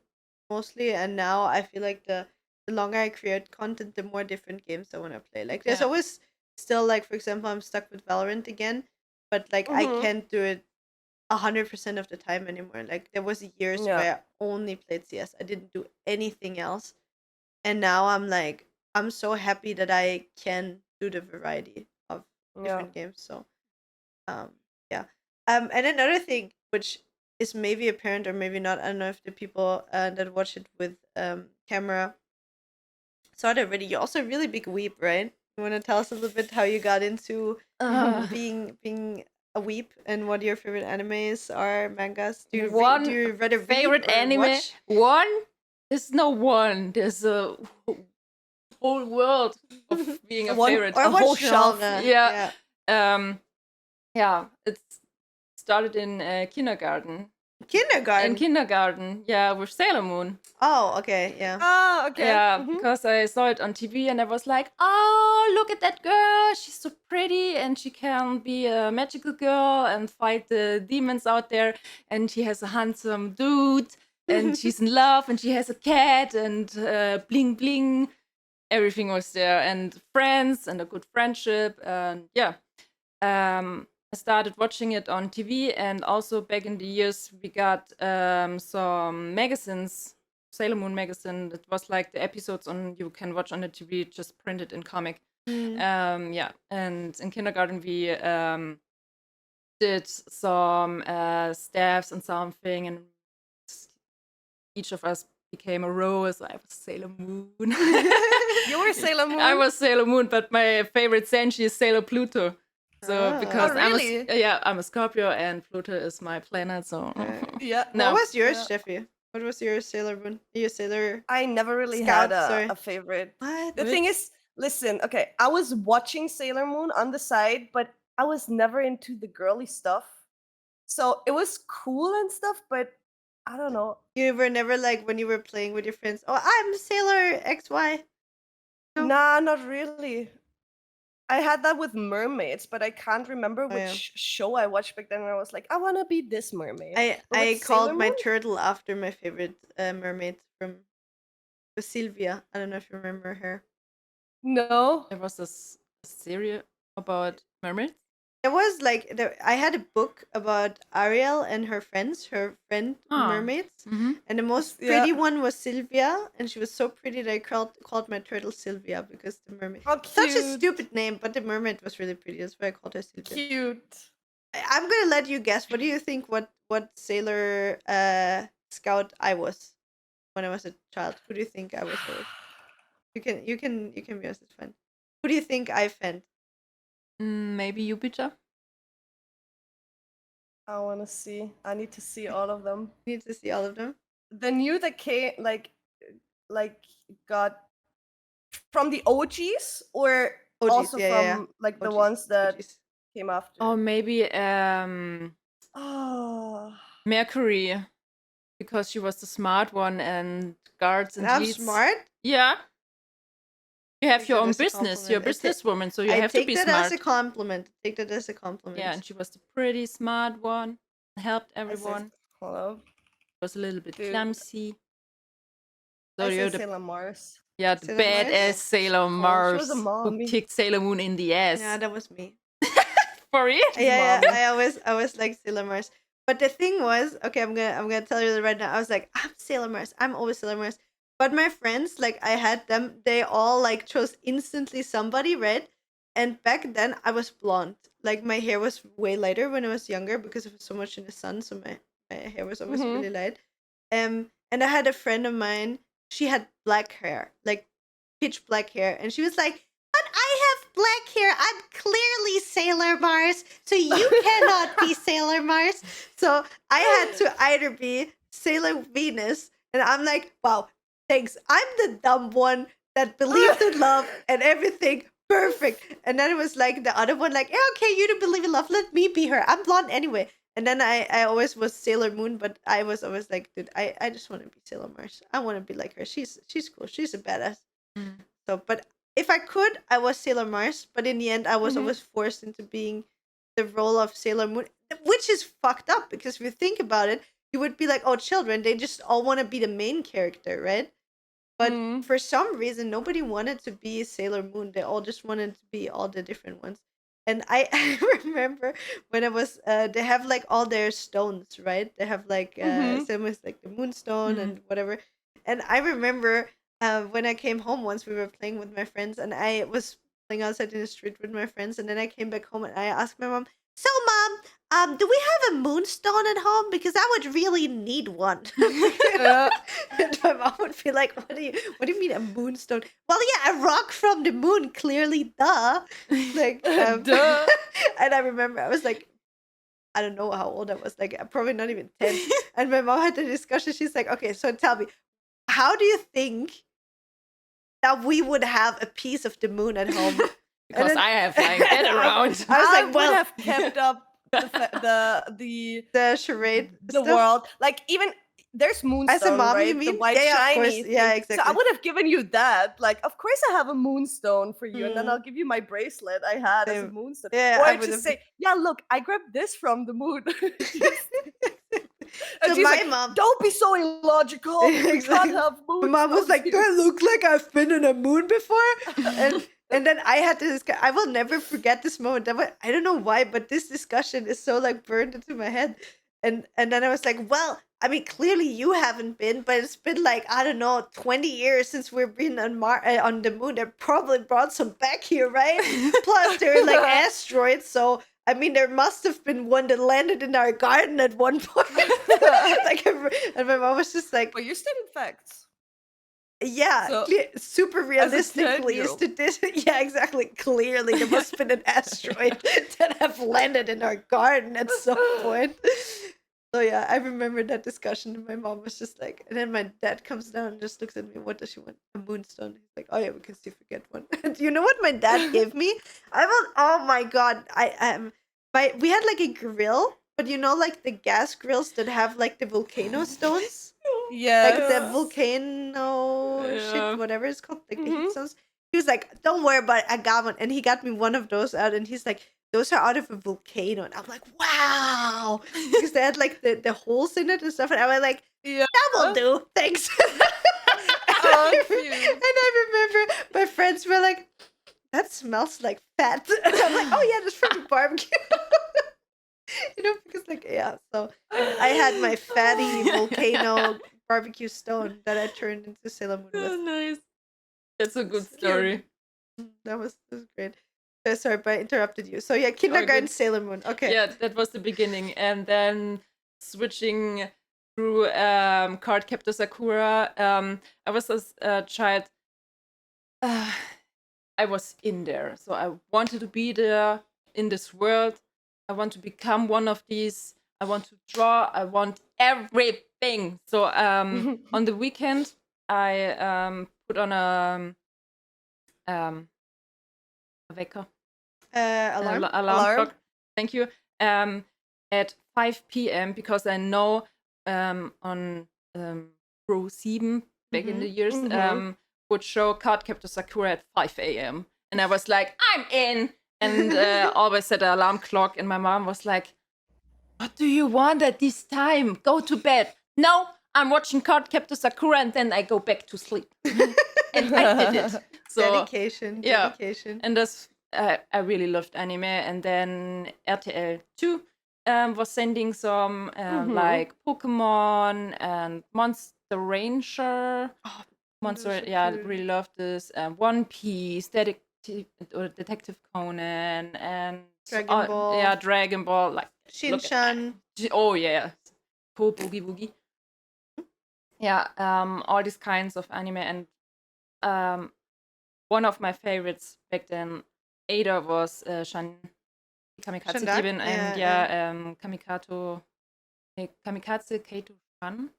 mostly, and now I feel like the longer I create content, the more different games I want to play. Like there's always still like, for example, I'm stuck with Valorant again, but like I can't do it 100% of the time anymore. Like there was years where I only played CS. I didn't do anything else, and now I'm like, I'm so happy that I can do the variety of different games. So yeah. And another thing which is maybe apparent or maybe not, I don't know if the people that watch it with camera saw it already. You're also a really big weeb, right? You want to tell us a little bit how you got into being a weeb and what your favorite animes are, mangas? Do you read a favorite anime? Watch? One? There's no one. There's a whole world of being a favorite. Or a whole shelf. Yeah. Yeah. It started in kindergarten. Kindergarten? In kindergarten, yeah, with Sailor Moon. Oh, okay, yeah. Oh, okay. Yeah, because I saw it on TV and I was like, oh, look at that girl. She's so pretty and she can be a magical girl and fight the demons out there. And she has a handsome dude and she's in love and she has a cat and bling bling. Everything was there and friends and a good friendship. And yeah, I started watching it on TV, and also back in the years we got some magazines, Sailor Moon magazine. It was like the episodes on you can watch on the TV, just printed in comic. Yeah, and in kindergarten we did some staffs and something, and each of us became a role. So I was Sailor Moon. You were Sailor Moon? I was Sailor Moon, but my favorite Senshi is Sailor Pluto. So because really? I'm a Scorpio and Pluto is my planet. So Yeah. No. What was yours, Yeah. Steffi? What was your Sailor Moon? Your Sailor? I never really Scout, had sorry. a favorite. What? The thing is, listen, okay, I was watching Sailor Moon on the side, but I was never into the girly stuff. So it was cool and stuff, but I don't know. You were never like when you were playing with your friends. Oh, I'm Sailor XY. No. Nah, not really. I had that with mermaids, but I can't remember Oh, yeah. which show I watched back then. And I was like, I want to be this mermaid. I But with called Sailor my Moon? turtle after my favorite mermaid from Sylvia. I don't know if you remember her. No. There was this series about mermaids. There was like I had a book about Ariel and her friends, her friend mermaids, and the most pretty one was Sylvia, and she was so pretty that I called my turtle Sylvia because the mermaid. How Such a cute. stupid name, but the mermaid was really pretty. That's why I called her Sylvia. Cute. I'm gonna let you guess. What do you think? What Sailor Scout I was when I was a child? Who do you think I was? You can be honest. It's fine. Who do you think I fend? Maybe Jupiter. I want to see. I need to see all of them. You need to see all of them. The new that came, like got from the OGs or OGs, also yeah, from like the OGs, ones that OGs. came after. Oh, maybe Oh. Mercury, because she was the smart one and guards and I'm leads. smart. Yeah. You have Take your that own as a business. You're a compliment. businesswoman, so you I have to take be that smart. as a compliment. Take that as a compliment. Yeah, and she was the pretty smart one. Helped I said, everyone. hello. Was a little bit Dude. clumsy. So I you're said the Sailor Mars. Sailor badass Mars? Sailor Oh, she Mars was a who mommy. kicked Sailor Moon in the ass. Yeah, that was me. For real? Yeah, mommy. I always like Sailor Mars. But the thing was, okay, I'm gonna tell you right now. I was like, I'm Sailor Mars. I'm always Sailor Mars. But my friends, like I had them, they all like chose instantly somebody, right? And back then I was blonde. Like my hair was way lighter when I was younger because it was so much in the sun, so my hair was always Mhm. really light. And I had a friend of mine, she had black hair, like pitch black hair, and she was like, but I have black hair. I'm clearly Sailor Mars, so you cannot be Sailor Mars. So I had to either be Sailor Venus, and I'm like, wow, thanks. I'm the dumb one that believed in love and everything. Perfect. And then it was like the other one, like, yeah, okay, you don't believe in love. Let me be her. I'm blonde anyway. And then I always was Sailor Moon, but I was always like, dude, I just want to be Sailor Mars. I want to be like her. She's cool. She's a badass. Mm. So, but if I could, I was Sailor Mars. But in the end, I was Mhm. always forced into being the role of Sailor Moon, which is fucked up because if you think about it, you would be like, oh, children, they just all want to be the main character, right? But Mm. for some reason, nobody wanted to be Sailor Moon. They all just wanted to be all the different ones. And I remember when I was, they have like all their stones, right? They have like, Mhm. same as like the moonstone Mhm. and whatever. And I remember when I came home once, we were playing with my friends, and I was playing outside in the street with my friends, and then I came back home and I asked my mom, "So, mom, do we have a moonstone at home? Because I would really need one." And my mom would be like, "What do you mean a moonstone?" Well, yeah, a rock from the moon, clearly, duh. Like, Duh. And I remember I was like, I don't know how old I was, like probably not even 10. And my mom had the discussion. She's like, okay, so tell me, how do you think that we would have a piece of the moon at home? Because then- I have like that around. I was I like, would well, have kept up the charade, the stuff. world. Like even there's moonstone, As a mom, right? you mean? The white Yeah, of course. shiny Yeah, thing. So I exactly. would have given you that. Like, of course I have a moonstone for you, and then Mm. I'll give you my bracelet I had as a Same. moonstone. Yeah, or I I would just have- say, yeah, look, I grabbed this from the moon. So And she's my like, mom, don't be so illogical. We can't Exactly. have my moonstones. mom was like, "Do here." I look like I've been on a moon before?" And then I had this. I will never forget this moment. I don't know why, but this discussion is so like burned into my head. And then I was like, "Well, I mean, clearly you haven't been, but it's been like I don't know, 20 years since we've been on the moon. They probably brought some back here, right? Plus, they're like asteroids, so I mean, there must have been one that landed in our garden at one point. And my mom was just like, But you're stating facts. yeah, So, super realistically, 10-year-old. yeah, exactly. Clearly, there must have been an asteroid that have landed in our garden at some point. So yeah, I remember that discussion, and my mom was just like, and then my dad comes down and just looks at me. What does she want? A moonstone. He's like, oh yeah, we can see if we get one. And you know what my dad gave me? Oh my god, we had like a grill, but you know, like the gas grills that have like the volcano stones. Yeah. Like the volcano Yeah. shit, whatever it's called, like the heat Mhm. stones. He was like, "Don't worry about it, I got one," and he got me one of those out, and he's like, "Those are out of a volcano," and I'm like, "Wow," because they had like the holes in it and stuff, and I was like, Yeah. "That will do, thanks." Oh, cute. And I remember my friends were like, "That smells like fat," and I'm like, "Oh yeah, that's from the barbecue." You know, because like yeah, so I had my fatty volcano barbecue stone that I turned into Sailor Moon Oh, with. nice. That's a good It's cute. story. That was great. Sorry, but I interrupted you. So yeah, kindergarten good. Sailor Moon. Okay. Yeah, that was the beginning, and then switching through Card Captor Sakura. I was as a child. I was in there, so I wanted to be there in this world. I want to become one of these. I want to draw. I want everything. So on the weekend, I put on a wecker. Alarm. Alarm clock. Thank you. At 5 p.m. because I know on Pro 7 back in the years would show Card Captor Sakura at 5 a.m. And I was like, I'm in. And always set an alarm clock. And my mom was like, what do you want at this time? Go to bed. No, I'm watching Card Captor Sakura and then I go back to sleep. And I did it. So Dedication. yeah. Dedication. and that's I really loved anime. And then RTL 2 was sending some like Pokemon and Monster Ranger. Oh, Monster, so yeah, I cute. really loved this. One Piece, Detective Conan, and Dragon Ball. Yeah, Dragon Ball, like Shin-chan. Oh yeah, Boogie Boogie. Yeah, all these kinds of anime, and one of my favorites back then, Ada, was Shan Kamikaze Shandak? Gibbon, and Yeah, Kamikaze Kato Shan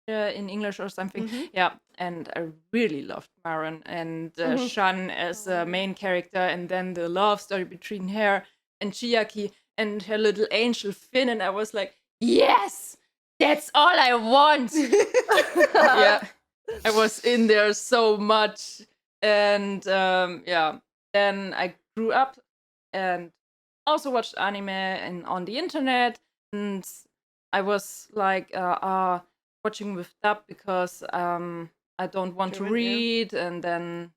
in English or something. Mhm. Yeah, and I really loved Marin and Shan as a main character, and then the love story between her and Chiaki and her little angel Finn, and I was like, yes, that's all I want. Yeah, I was in there so much, and yeah, then I grew up and also watched anime and on the internet, and I was like watching with dub because I don't want to German, yeah. read, and then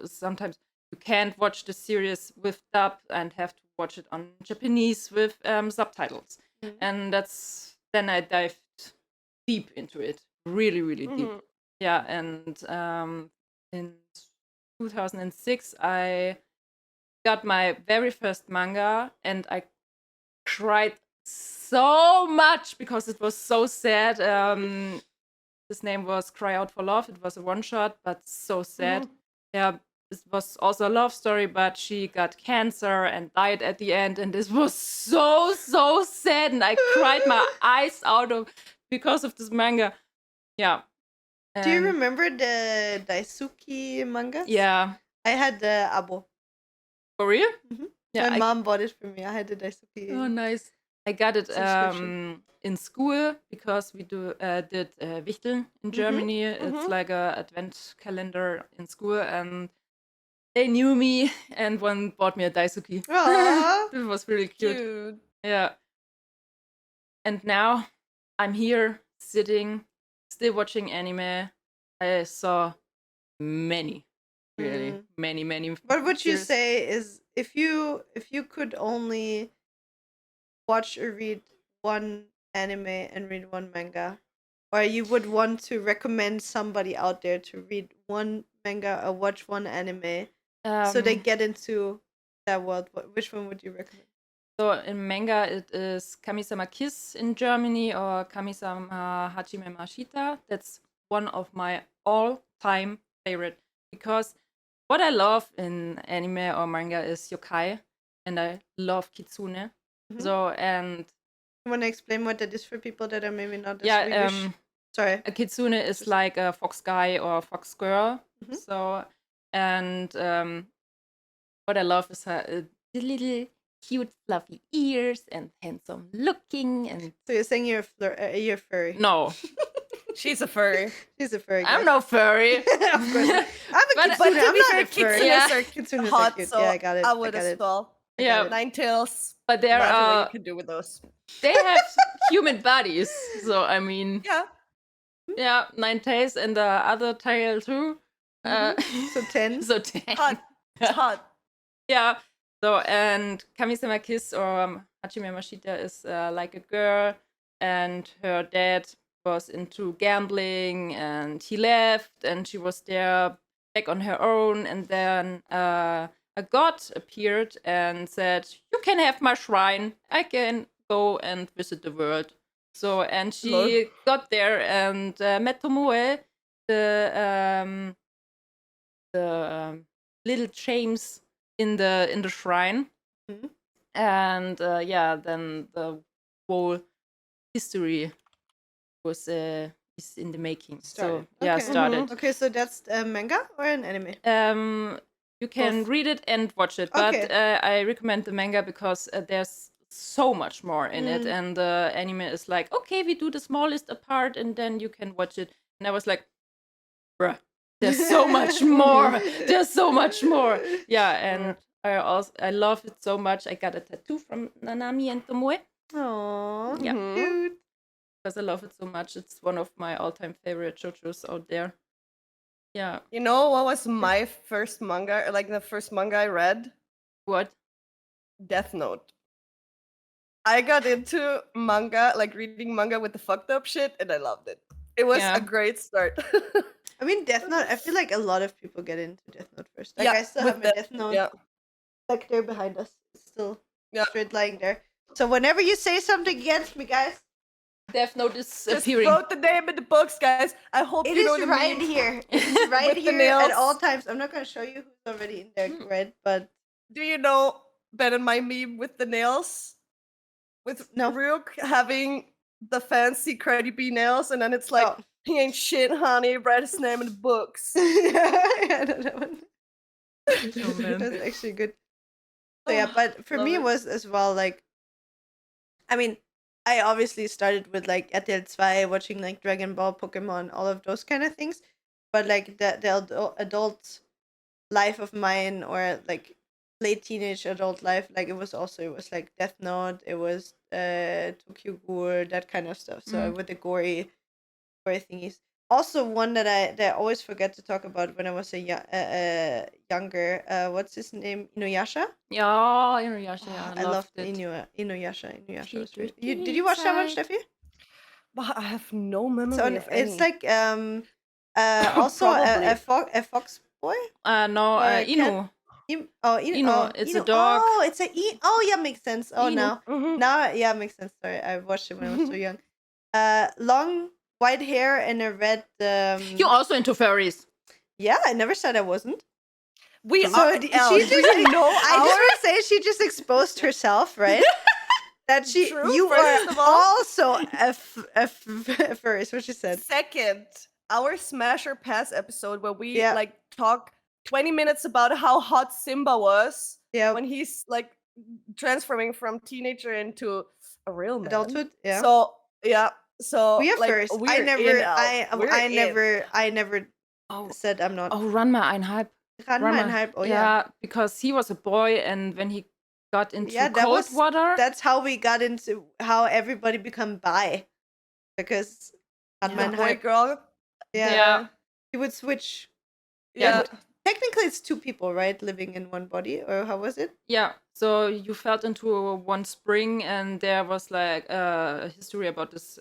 sometimes you can't watch the series with dub and have to watch it on Japanese with subtitles. Mhm. And then I dived deep into it, really, really deep. Yeah, and in 2006 I got my very first manga, and I cried so much because it was so sad. His name was Cry Out for Love. It was a one shot, but so sad. Yeah, it was also a love story, but she got cancer and died at the end, and this was so sad, and I cried my eyes out because of this manga. Yeah. Do you And remember the Daisuke manga? yeah, I had the abo. for real? Mhm. Yeah, My mom bought it for me. I had the Daisuke. Oh, nice. I got it Subscription. in school because we did Wichteln in Germany. It's like a advent calendar in school, and they knew me and one bought me a Daisuke. Aw. It was really cute. Cute. Yeah. And now I'm here sitting, still watching anime. I saw many, really many. What would you series. say is if you could only watch or read one anime and read one manga, or you would want to recommend somebody out there to read one manga or watch one anime so they get into that world, which one would you recommend? So in manga, it is Kamisama Kiss in Germany or Kamisama Hajime Mashita. That's one of my all-time favorite because what I love in anime or manga is yokai, and I love kitsune. So and You want to explain what that is for people that are maybe not as yeah, Swedish? Sorry. a kitsune is like a fox guy or a fox girl. So and what I love is the little cute fluffy ears and handsome looking and So you're saying you're furry? no. She's a furry. She's a furry. I'm guys. no furry. Of course. I'm a But- kitsune. But to I'm be not fair, a furry. kitsunes Yeah. are Kitsunes are hot, cute. so Yeah, I got it. I would as well. Yeah, Nine tails. but there Imagine what are you can do with those. they have human bodies. So I mean, Yeah. yeah, 9 tails and the other tail too. So 10. So 10. Hot. It's hot. Yeah. So and Kamisama Kiss or Hajime Mashita is like a girl, and her dad was into gambling, and he left, and she was there back on her own, and then a god appeared and said, "You can have my shrine. I can go and visit the world." So and she Lol. got there and met Tomoe, the little James in the shrine, Mhm. and yeah, then the whole history was is in the making. Started. So yeah, Okay. started. Okay, so that's a manga or an anime? You can Both. read it and watch it, but Okay. I recommend the manga because there's so much more in it, and the anime is like, okay, we do the smallest apart, and then you can watch it. And I was like, bruh, there's so much more. There's so much more. Yeah, and I love it so much. I got a tattoo from Nanami and Tomoe Aww. Yeah. Cute. because I love it so much. It's one of my all-time favorite JoJo's out there. Yeah. You know what was my first manga, like the first manga I read? What? Death Note. I got into manga, like reading manga with the fucked up shit, and I loved it. It was Yeah. a great start. I mean, Death Note, I feel like a lot of people get into Death Note first. Like, Yeah, I still with have my Death Note yeah. back there behind us. It's still Yeah. straight lying there. So whenever you say something against me, guys, Death Note is Just appearing. wrote the name in the books, guys. I hope it you know is the right meme. here. It's right With the here at nails. all times. I'm not going to show you who's already in there, red, but Do you know Ben and my meme with the nails? With No. Ryuk having the fancy Cardi B nails, and then it's like, Oh. he ain't shit, honey. Write his name in the books. yeah, I know that one. Oh, man. That's actually good. So yeah, but for love me it. it was as well like, I mean, I obviously started with like RTL 2, watching like Dragon Ball, Pokemon, all of those kind of things, but like the adult life of mine, or like late teenage adult life, like it was like Death Note, it was Tokyo Ghoul, that kind of stuff. So with the gory thingies. Also, one that I always forget to talk about when I was younger. What's his name? Inuyasha. Yeah, Inuyasha. Yeah, I loved it. Inuyasha. Inuyasha was Peek really. Did you watch that one, inside. Steffi? But I have no memory So of any. it's like also a fox boy. No, Cat- Inu. Inu, it's a Inu. dog. Oh, it's a oh yeah, makes sense. Oh Inu. Mhm. now yeah, makes sense. Sorry, I watched it when I was so young. Long white hair and a red. You're also into furries. Yeah, I never said I wasn't. We So are. she Elle, just do you know I just want to say she just exposed herself, right? That True, you first are of all. also a furry. Is what she said. Second, our Smash or Pass episode where we Yeah. like talk 20 minutes about how hot Simba was Yeah, when he's like transforming from teenager into a real man. adulthood. Yeah, So yeah. So we are like, furries. we're I in, never, Elle. We're in. I never Oh, said I'm not. Ranma einhalb. Ranma and hype. Oh yeah. Because he was a boy, and when he got into Yeah, that cold was- water, That's how we got into how everybody become bi, because Ranma The and boy hype. girl. Yeah, Yeah. he would switch. Yeah. Technically, it's two people, right, living in one body, or how was it? yeah. So you fell into one spring, and there was like a history about this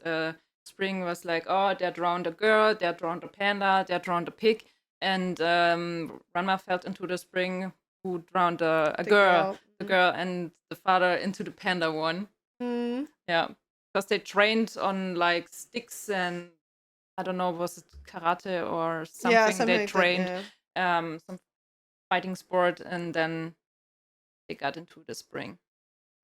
spring was like, oh, they drowned a girl, they drowned a panda, they drowned a pig, and Ranma fell into the spring who drowned a The girl. the girl and the father into the panda one. Mm. Yeah, because they trained on like sticks and I don't know, was it karate or something? Yeah, something They like trained that. Yeah. some fighting sport, and then they got into the spring.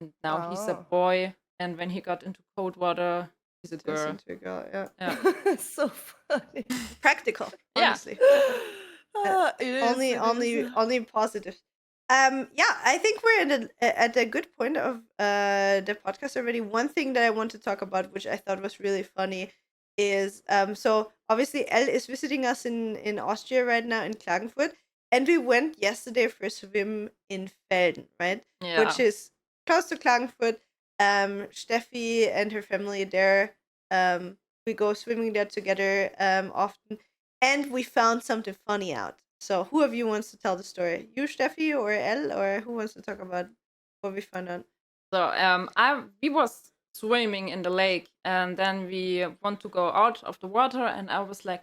And now he's a Oh. boy, and when he got into cold water, he's a Turns girl. into a girl. Yeah. Yeah. So funny. Practical, Yeah. honestly. It is. Only positive. Yeah, I think we're at a good point of the podcast already. One thing that I want to talk about, which I thought was really funny, is so obviously Elle is visiting us in Austria right now in Klagenfurt, and we went yesterday for a swim in Felden, right? Yeah. Which is close to Klagenfurt. Steffi and her family there. We go swimming there together often, and we found something funny out. So who of you wants to tell the story? You, Steffi, or Elle, or who wants to talk about what we found out? So we was swimming in the lake, and then we want to go out of the water, and I was like,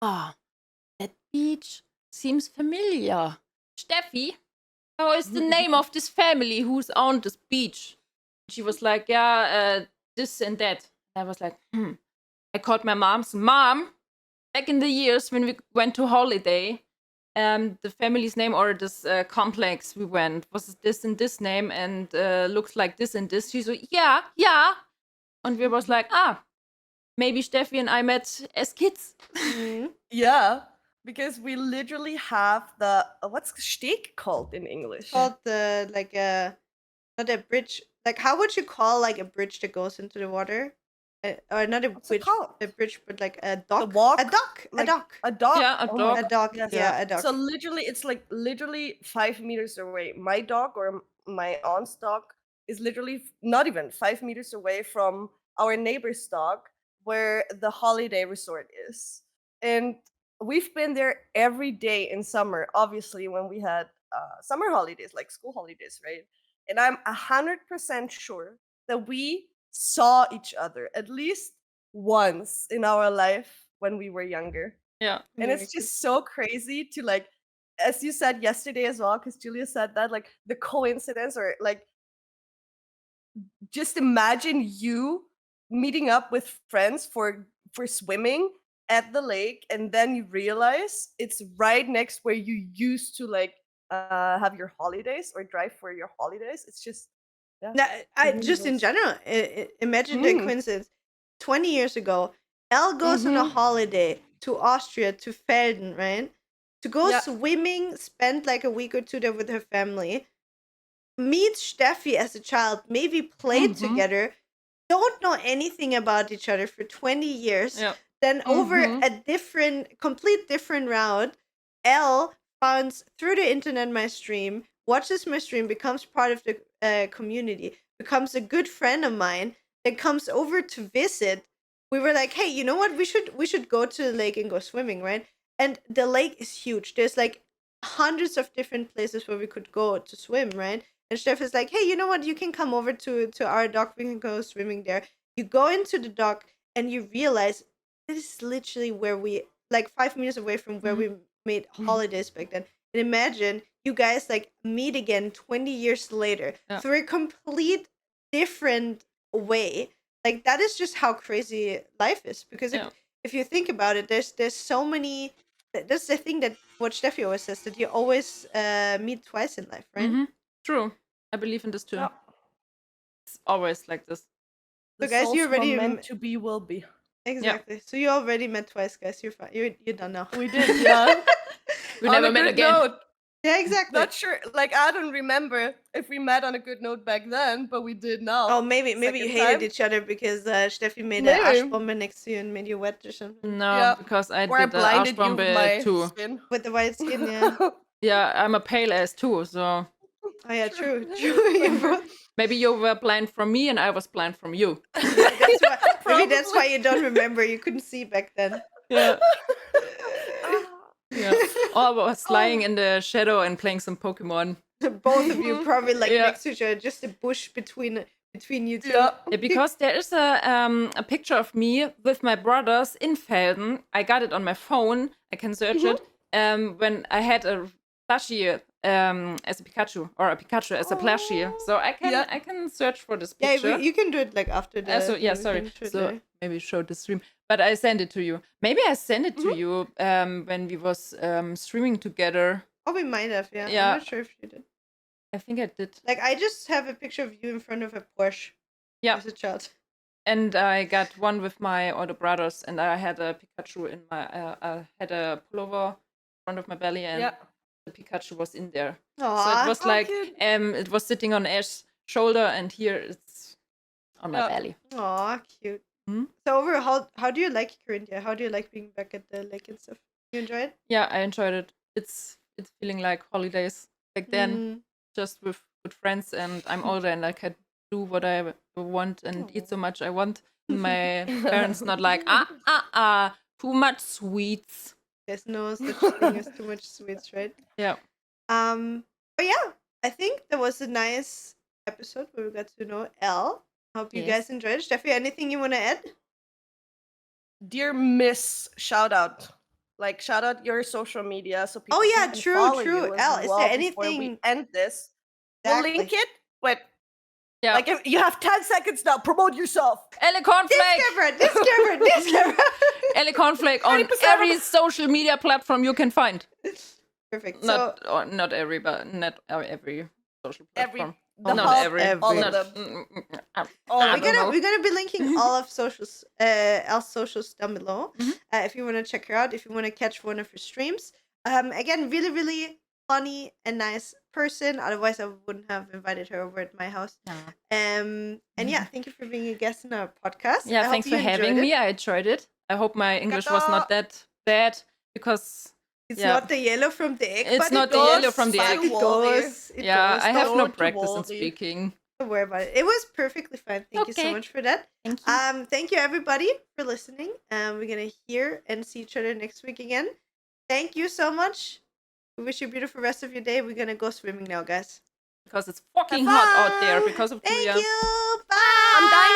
that beach seems familiar. Steffi, how is the name of this family who's on this beach? She was like, yeah, this and that. I was like, I called my mom's mom. Back in the years when we went to holiday, the family's name or this complex we went was this and this name and looks like this and this. She's like, yeah. And we was like, maybe Steffi and I met as kids. Yeah, because we literally have the what's Steg called in English? Called the not a bridge. Like, how would you call like a bridge that goes into the water? Or not a What's it bridge, called? but like a dock. The walk? A dock. Like, a dock. A dock. Yeah, a Oh dock. my A dock. Yes. Yeah, a dock. So literally, it's like literally 5 meters away. My dog or my aunt's dog is literally not even 5 meters away from our neighbor's dog, where the holiday resort is. And we've been there every day in summer, obviously, when we had summer holidays, like school holidays, right? And I'm 100% sure that we saw each other at least once in our life when we were younger. Yeah. And it's just so crazy to like, as you said yesterday as well, because Julia said that, like the coincidence or like just imagine you meeting up with friends for swimming at the lake, and then you realize it's right next where you used to like have your holidays or drive for your holidays. It's just No, just in general, imagine the Mm. coincidence. 20 years ago, Elle goes on a holiday to Austria, to Felden, right? To go Yeah. swimming, spend like a week or two there with her family, meets Steffi as a child, maybe played together, don't know anything about each other for 20 years. Yeah. Then over a complete different route, Elle finds through the internet my stream, watches my stream, becomes part of the community, becomes a good friend of mine, then comes over to visit. We were like, hey, you know what? We should go to the lake and go swimming, right? And the lake is huge. There's like hundreds of different places where we could go to swim, right? And Steph is like, hey, you know what? You can come over to our dock. We can go swimming there. You go into the dock and you realize this is literally where we, like 5 minutes away from where we made holidays back then. And imagine you guys like meet again 20 years later through a complete different way. Like, that is just how crazy life is. Because if you think about it, there's so many. That's the thing that what Steffi always says, that you always meet twice in life, right? True. I believe in this too. Yeah. It's always like this. The So guys, souls you already meant to be will be. Exactly. So you already met twice, guys. You're fine. You're done now. We did, yeah. We On never a met good again. note. Yeah, exactly. Not sure. Like, I don't remember if we met on a good note back then, but we did now. Oh, maybe you Second hated time. each other because Steffi made Maybe. an Arschbombe next to you and made you wet or something. No, Yeah. because I Or I did the blinded you with my Arschbombe too. spin. With the white skin, yeah. Yeah, I'm a pale ass too, so Oh yeah, true. You both- maybe you were blind from me and I was blind from you. that's why, maybe that's why you don't remember. You couldn't see back then. Yeah. Yeah. Or I was lying in the shadow and playing some Pokemon. Both of you probably like Yeah. next to each other, just a bush between you two. Yeah. Yeah, because there is a picture of me with my brothers in Felden. I got it on my phone. I can search it. When I had a plushie as a Pikachu or a Pikachu as a plushie. So I can search for this picture. Yeah, you can do it like after the. Sorry. So maybe show the stream, but I send it to you. Maybe I sent it to you when we was streaming together. Oh, we might have. Yeah. I'm not sure if you did. I think I did. Like I just have a picture of you in front of a Porsche. Yeah. As a child. And I got one with my older brothers, and I had a Pikachu in my. I had a pullover in front of my belly, and the Pikachu was in there. Aww, so it was like cute. it was sitting on Ash's shoulder, and here it's on my belly. Aw, cute. Hmm? So overall, how do you like Corinthia? How do you like being back at the lake and stuff? You enjoy it? Yeah, I enjoyed it. It's feeling like holidays back then, just with good friends, and I'm older and I can do what I want and eat so much I want. My parents not like too much sweets. There's no such thing as too much sweets, right? Yeah. But yeah, I think that was a nice episode where we got to know Elle. Hope you guys enjoyed it. Steffi, anything you want to add? Dear Miss, shout out. Like, shout out your social media so people can true. follow you as Elle, is well there before we anything? end this. Exactly. We'll link it, but Yeah. like if you have 10 seconds now, promote yourself. ElleCornFlake! Discover! ElleCornFlake on 20% every social media platform you can find. Perfect. Not every, but not every social platform. All of them. We're gonna be linking all of socials, Elle's socials down below. If you want to check her out, if you want to catch one of her streams. Again, really, really funny and nice person. Otherwise, I wouldn't have invited her over at my house. And yeah, thank you for being a guest in our podcast. Yeah, thanks for having me. I enjoyed it. I hope my English was not that bad because it's not the yellow from the egg. It's but not the yellow from the egg. It goes. I have no Don't practice in worry. speaking. Don't worry about it. It was perfectly fine. Thank you so much for that. Thank you. Thank you everybody for listening. We're gonna hear and see each other next week again. Thank you so much. We wish you a beautiful rest of your day. We're gonna go swimming now, guys. Because it's fucking hot out there because of Julia. Thank you. Bye. I'm dying